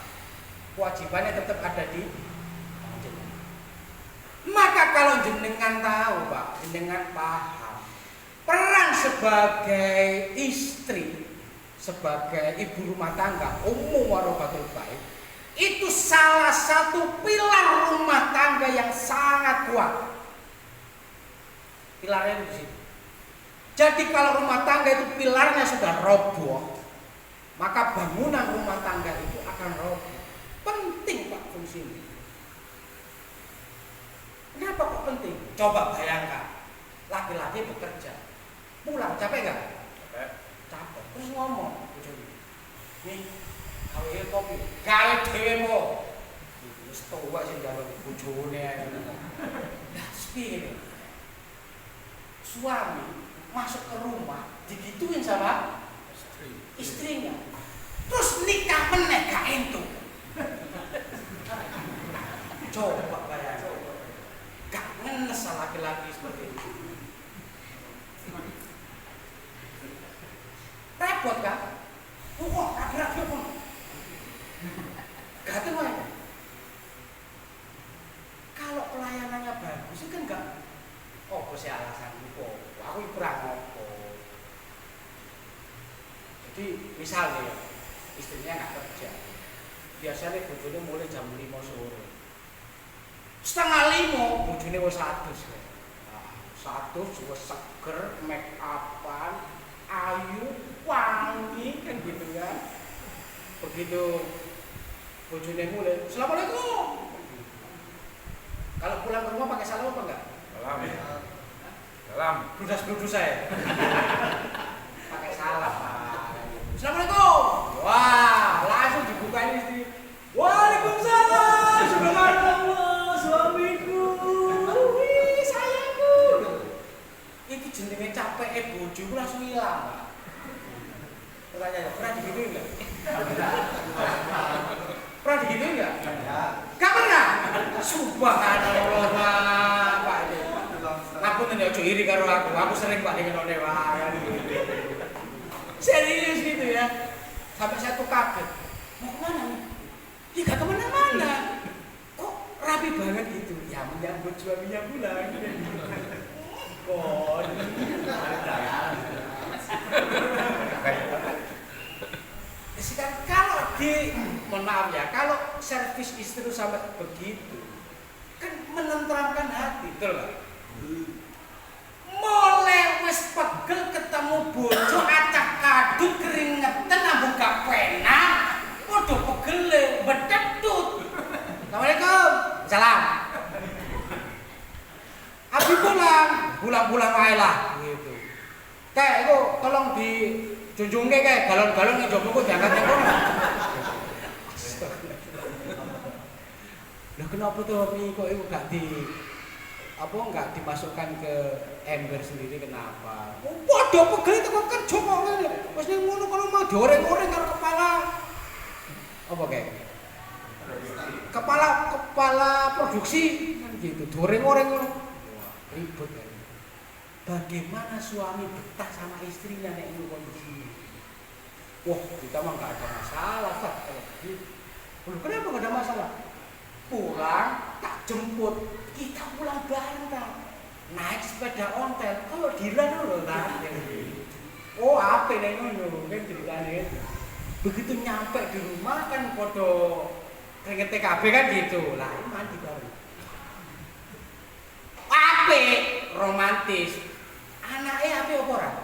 Kewajibannya tetap ada di jenengan. Maka kalau jenengan tahu, Pak, jenengan paham peran sebagai istri, sebagai ibu rumah tangga, umum warobatul baik, itu salah satu pilar rumah tangga yang sangat kuat. Pilarnya di situ. Jadi kalau rumah tangga itu pilarnya sudah roboh, maka bangunan rumah tangga itu akan roboh. Penting, Pak, fungsinya. Kenapa kok penting? Coba bayangkan, laki-laki bekerja, pulang capek nggak? Capek. Terus ngomong, nih, kalau kopi, gawe demo, terus tua sih jalan bujone. Nah, sepi suami masuk ke rumah digituin sama istrinya, terus nikah meneh gak entuk. Coba bayangkan, gak ngenes laki-laki seperti itu. Repot kan? Wah, rapi-rapi pun gak tahu ya. Kalau pelayanannya bagus kan enggak. Oh, sih alasan itu. Aku kurang apa. Jadi misalnya istrinya nggak kerja, biasanya bojone mulai jam 5 sore. Setengah 5 bojone wis adus. Satu juga seger, make upan, ayu, wangi kan gitu kan. Begitu bojone mulai, "Assalamualaikum." Kalau pulang ke rumah pakai salam apa enggak? Salam. Salam. Bludas saya. Pakai salam. Assalamualaikum. Wah, langsung dibukain istri. Waalaikumsalam. Subhanallah, suamiku. Wih, sayangku. Itu jenenge capek bojo langsung hilang. Pertanyaan, pernah digituin enggak? Pernah digituin enggak? Enggak pernah. Subhanallah, Pak. Aku nek ojo iri karo aku sering Pak dengan wae. Serius gitu ya. Sampai saya tuh kaget. Mau kemana nih? Ya gak kemana-mana. Kok rapi banget gitu? Ya menyambut suaminya pulang. Kok sekarang kalau mohon maaf ya, kalau servis istri itu sampai begitu, kan menenteramkan hati, betul nggak? Mulai wis pegel ketemu bojo acak adut keringetan ambung gak penak, podo pegele bedetut. Assalamualaikum. Salam. Abi pulang wae lah gitu. Kayak itu tolong dijunjungke kayak galon-galon yang jomblo kok diangkat yang kono. Lah kenapa tuh Mi kok itu enggak dimasukkan ke ember sendiri, kenapa? Waduh pegel itu kok kerja kok ngene. Wis ning ngono kalau mau dioreng-oreng karo kepala apa kayak? Kepala produksi kan gitu, dioreng-oreng ngono. Ribut kan. Bagaimana suami betah sama istrinya nek ini kondisi? Wah, kita mah enggak ada masalah, Pak. Kalau begitu. Kenapa enggak ada masalah? Pulang tak jemput, kita pulang bareng kan, naik sepeda ontel, kalau dilan dulu kan, oh apa nih ngono, kan ceritanya, begitu nyampe di rumah kan foto keringet TKB kan gitu, lah mandi bareng, apa romantis, anaknya apa orang,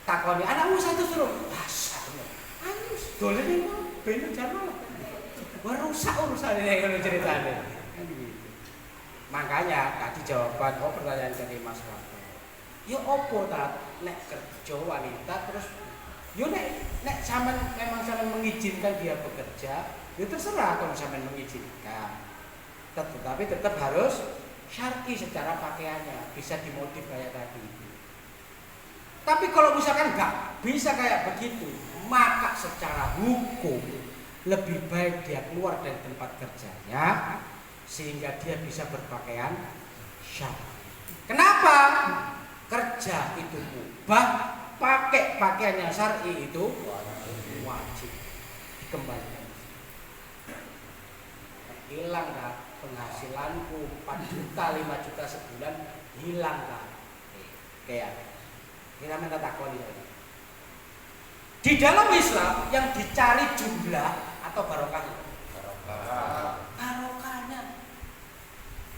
takoni anakmu satu suruh, satu, ayo dolen nih bener jangan. Wah rusak urusan ini kalau ceritanya. Makanya tadi jawaban pertanyaan dari Mas Wato. Ya opo ta nek kerja wanita terus Yo nek sampean memang sampean mengizinkan dia bekerja, ya terserah kalau sampean mengizinkan. Tetapi tetap harus syar'i secara pakaiannya, bisa dimodif kayak tadi. Tapi kalau misalkan nggak bisa kayak begitu, maka secara hukum lebih baik dia keluar dari tempat kerjanya sehingga dia bisa berpakaian syar'i. Kenapa? Kerja itu mubah, pakai pakaian yang syar'i itu wajib dikembalikan. Hilang kan penghasilanku 4 juta, 5 juta sebulan, hilang kan. Kayak kita minta takoni. Di dalam Islam yang dicari jumlah atau barokahnya? Barokahnya.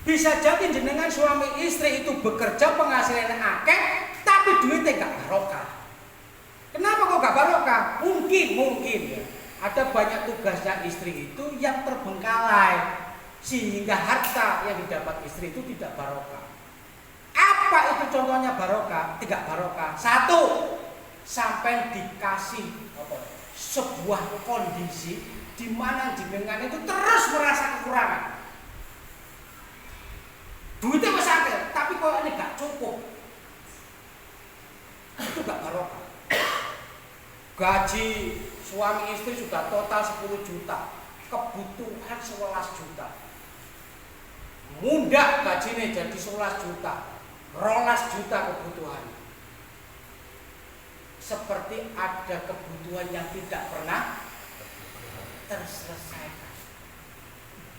Bisa jadi jenengan suami istri itu bekerja penghasilannya akeh, tapi duitnya gak barokah. Kenapa kok gak barokah? Mungkin ya. Ada banyak tugasnya istri itu yang terbengkalai sehingga harta yang didapat istri itu tidak barokah. Apa itu contohnya barokah? Tidak barokah. Satu, sampai dikasih sebuah kondisi di mana jenengan itu terus merasa kekurangan. Duitnya masih ada, tapi kok ini gak cukup. Itu gak barokah. Gaji suami istri sudah total 10 juta, kebutuhan 11 juta. Mudah gajinya jadi 11 juta, 12 juta kebutuhan. Seperti ada kebutuhan yang tidak pernah terselesaikan.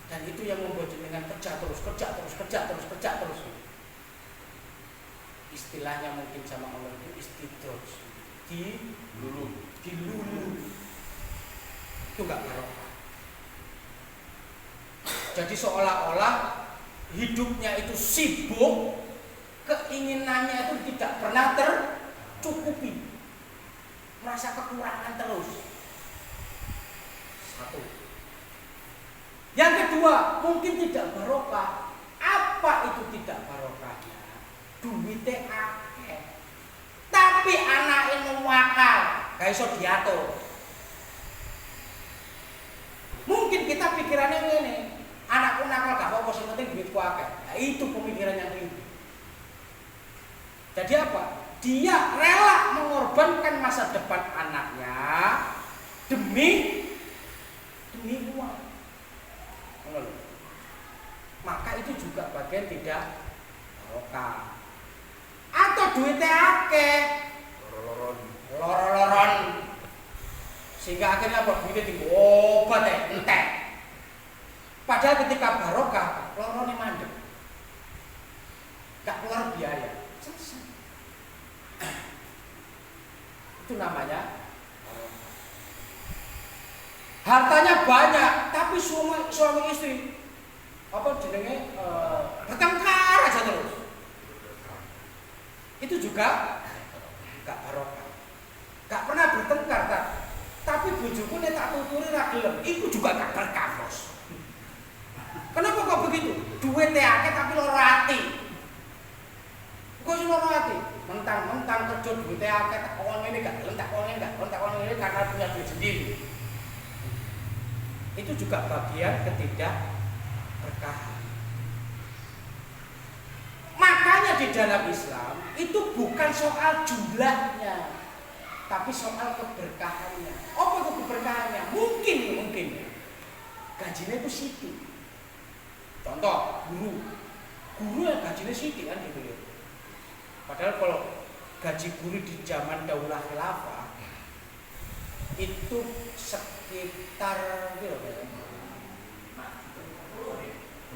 Dan itu yang membuat jenengan kerja terus. Istilahnya mungkin sama Allah itu istidraj. Dilulu. Itu enggak barokah. Jadi seolah-olah hidupnya itu sibuk, keinginannya itu tidak pernah tercukupi. Merasa kekurangan terus. Satu. Yang kedua, mungkin tidak barokah. Apa itu tidak barokahnya? Duitnya akeh. Tapi anaknya wakal, gak iso diatur. Mungkin kita pikirannya ini, anakku nakal gak apa-apa, yang penting duitku akeh. Nah, itu pemikiran yang keliru. Jadi apa? Dia rela mengorbankan masa depan anaknya demi uang. Maka itu juga bagian tidak barokah. Atau duitnya akeh, lororon, sehingga akhirnya apa? Duitnya diobat entek. Padahal ketika barokah, lorone mandek, gak keluar biaya, selesai. Itu namanya hartanya banyak, tapi suami istri bertengkar aja terus. Itu juga gak barokah. Gak pernah bertengkar tak. Tapi bojoku nek tak tuturi ra gelem, iku juga gak berkah, Bos. Kenapa kok begitu? Duitnya akeh tapi loro ati. Kok sing loro ati? Mentang-mentang kerja duitnya akeh tak wong ngene gak gelem, tak wong ngene karena punya duit sendiri. Itu juga bagian ketidakberkahan. Makanya di dalam Islam itu bukan soal jumlahnya, tapi soal keberkahannya. Apa itu keberkahannya? Mungkin gajinya itu sithik. Contoh guru yang gajinya sithik kan gitu ya. Padahal kalau gaji guru di zaman Daulah Khilafah itu sekitar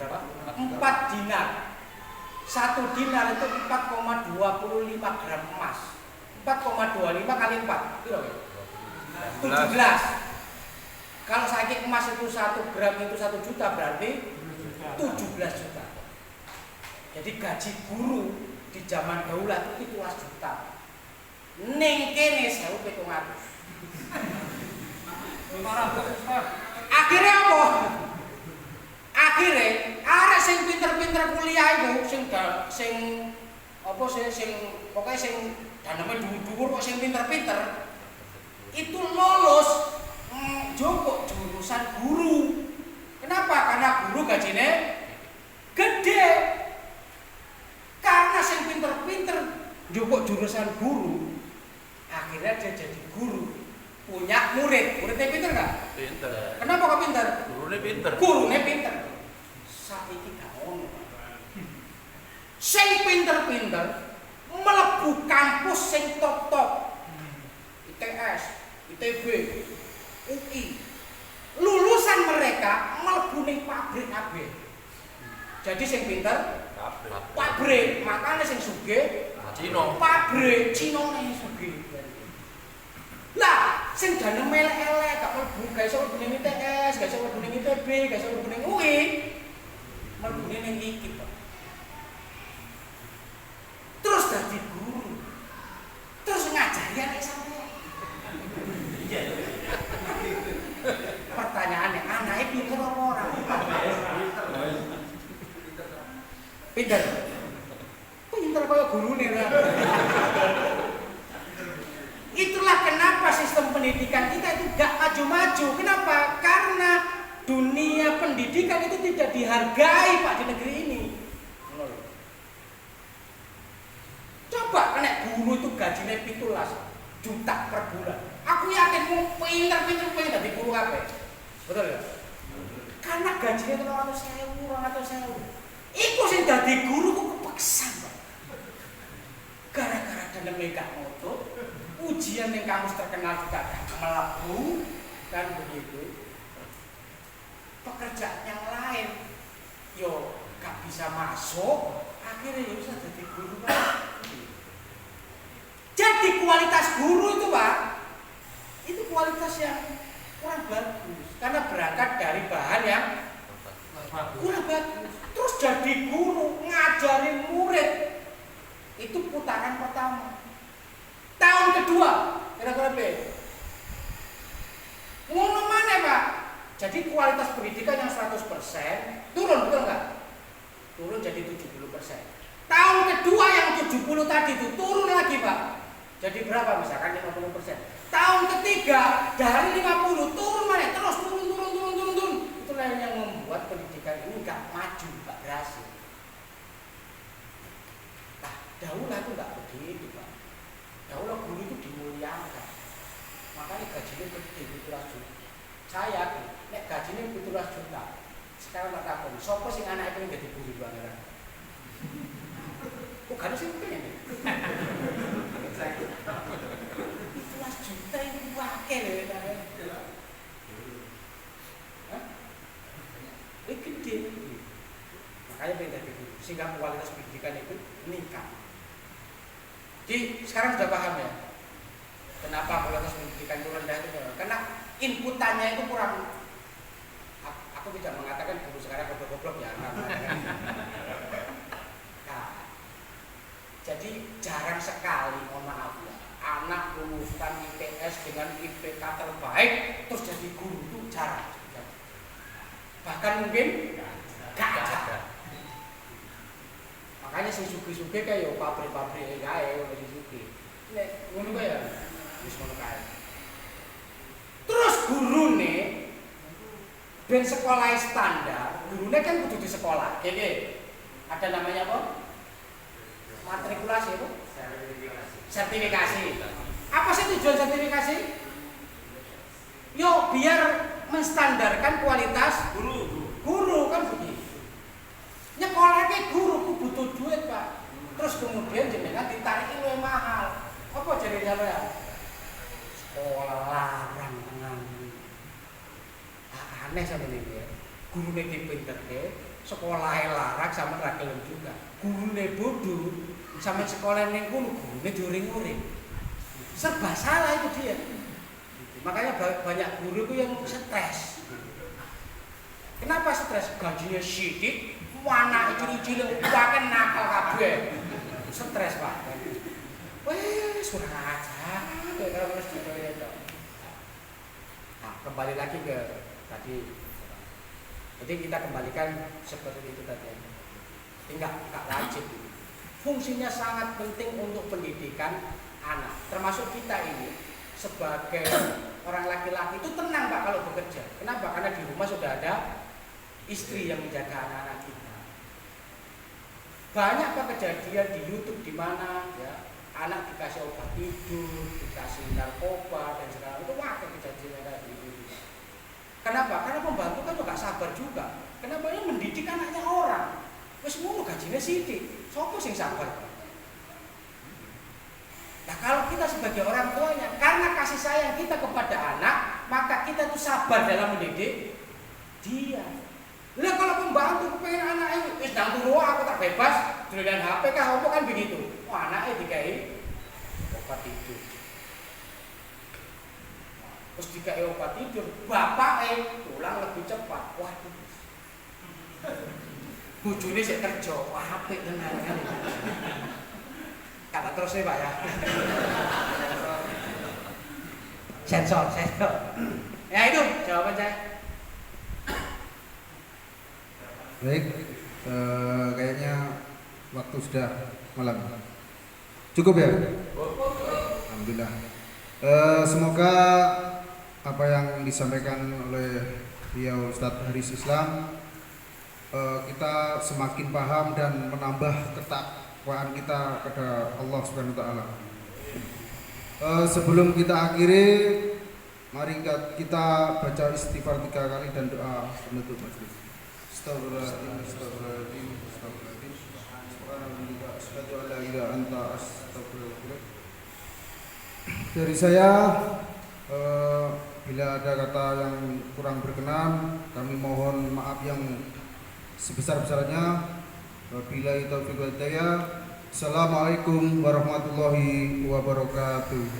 berapa? 4 dinar. 1 dinar itu 4,25 gram emas. 4,25 kali 4 itu 17. Kalau saiki emas itu 1 gram itu 1 juta berarti 17 juta. Jadi gaji guru di zaman Daulah itu 17 juta. Ning kene 1.700. Akhirnya apa? Akhirnya arek sing pinter-pinter kuliah iku sing pokoknya sing daneme dhuwur-dhuwur kok sing pinter-pinter itu lolos Joko jurusan guru. Kenapa? Karena guru gajinya gede. Karena yang pinter-pinter Joko jurusan guru, akhirnya dia jadi guru, punya murid. Muridnya pinter nggak? Pinter. Kenapa kok pinter? Gurunya pinter. Gurunya pinter. Saiki gak ono. Sing pinter-pinter mlebu kampus sing top-top. ITS, ITB, UI. Lulusan mereka mlebu ning pabrik kabeh. Jadi sing pinter pabrik, makanya sing sugih Cino. pabrik, Cino ning sugih. Lah, sing dane melek-elek gak mlebu, gak iso mlebu ning ITS, gak iso mlebu ning ITB, gak iso mlebu ning UI. Mlebu ning iki, Pak. Terus dadi guru. Terus ngajari anak sampeyan. Pertanyaannya, anaknya pinter apa ora? Pinter. Pinter kaya gurune ra. Itulah kenapa sistem pendidikan kita itu gak maju-maju. Kenapa? Karena dunia pendidikan itu tidak dihargai, Pak, di negeri ini. Coba kena guru itu gajinya 17 juta per bulan. Aku yakin mau pinter pengen dadi guru kabeh. Betul ya? Karena gajinya itu 200.000. Iku sing dadi guru kok kepeksa, Pak. Gara-gara dene megah moto, ujian yang kampus terkenal juga gak melebu, kan begitu. Pekerjaan yang lain yo gak bisa masuk, akhirnya ya bisa jadi guru, Pak. Jadi kualitas guru itu, Pak, itu kualitas yang kurang bagus karena berangkat dari bahan yang kurang bagus. Terus jadi guru ngajarin murid itu putaran pertama. Tahun kedua kira-kira ngono mana, Pak? Jadi kualitas pendidikan yang 100% turun, betul nggak? Turun jadi 70%. Tahun kedua yang 70 tadi itu turun lagi, Pak. Jadi berapa? Misalkan 50%. Tahun ketiga dari 50 turun mana? Terus turun. Itulah yang membuat pendidikan ini nggak maju, nggak berhasil. Nah, dahulu itu nggak begitu, Pak. Dahulu guru itu dimuliakan. Makanya gajinya gede 17 juta. Saya yakin, nek gajinya 17 juta. Sekarang tak takut, sopo sing anak itu jadi guru banget. Kok gak ada sih pengen? 17 juta itu wakil ya. Ini gede. Makanya pengen jadi guru, sehingga kualitas pendidikan itu meningkat. Jadi sekarang sudah paham ya, kenapa kualitas pendidikan itu rendah itu? Karena inputannya itu kurang. Aku tidak mengatakan guru sekarang goblok-goblok ya. Jadi jarang sekali, mohon maaf ya, anak lulusan IPS dengan IPK terbaik terus jadi guru itu jarang. Bahkan mungkin gak ada. Makanya sing sugih-sugih kayak pabrik-pabrik kae wis sugih. Nek ngono kae ya wis ngono kae. Terus gurune ben sekolah standar, gurune kan kudu di sekolah. Oke. Ada namanya apa? Matrikulasi apa? Sertifikasi. Apa sih tujuan sertifikasi? Yo biar menstandarkan kualitas guru kan begitu. Nyekolahke guru ku butuh duit, Pak. Terus kemudian jenengan ditarik luwih mahal. Apa jadi sampean? Sekolah larang nganggo. Aneh sampeyan iki ya. Gurune dipinterke, sekolahnya larang sama ra gelem juga. Gurune bodoh, sampe sekolah ning kono gurune diuring-uring. Serba salah itu dia. Makanya banyak guru itu yang stres. Kenapa stres? Gajinya sidik, anak cilik-cilik wae nakal kabeh. Stres, Pak. Wes kurang aja. Kalau harus itu. Nah, kembali lagi ke tadi. Jadi kita kembalikan seperti itu tadi. Enggak wajib. Fungsinya sangat penting untuk pendidikan anak. Termasuk kita ini sebagai orang laki-laki itu tenang Pak kalau bekerja. Kenapa? Karena di rumah sudah ada istri yang menjaga anak-anak kita. Banyak Pak kejadian di YouTube di mana ya anak dikasih obat tidur, dikasih narkoba dan segala itu wah kejadian kayak gitu. Kenapa? Karena pembantu kan juga sabar juga. Kenapa? Ini mendidik anaknya orang. Wes ngono gajinya sithik. Sopo sing sabar? Nah kalau kita sebagai orang tuanya, karena kasih sayang kita kepada anak, maka kita tuh sabar dalam mendidik dia. Lah kalau pembantu pengen anaknya, wis nang turu aku tak bebas, dolan HP kah apa kan begitu. Wah anaknya dikai obat tidur. Terus dikai obat tidur, bapaknya pulang lebih cepat. Waduh. Bojone sik kerja, wah apik tenan kan. Kata terus nih Pak ya. Sensor. Ya itu jawaban saya. Baik, kayaknya waktu sudah malam. Cukup ya? Alhamdulillah. Semoga apa yang disampaikan oleh beliau Ustadz Haris Islam kita semakin paham dan menambah ketakwaan kita kepada Allah Subhanahu wa taala. Sebelum kita akhiri, mari kita baca istighfar 3 kali dan doa penutup majelis. Astagfirullahaladzim, astagfirullahaladzim, astagfirullahaladzim. Subhanallah, asyhadu an la ilaha illa anta, astagfirullah. Dari saya, bila ada kata yang kurang berkenan, kami mohon maaf yang sebesar-besarnya. Wabillahi taufiq wal hidayah. Assalamualaikum warahmatullahi wabarakatuh.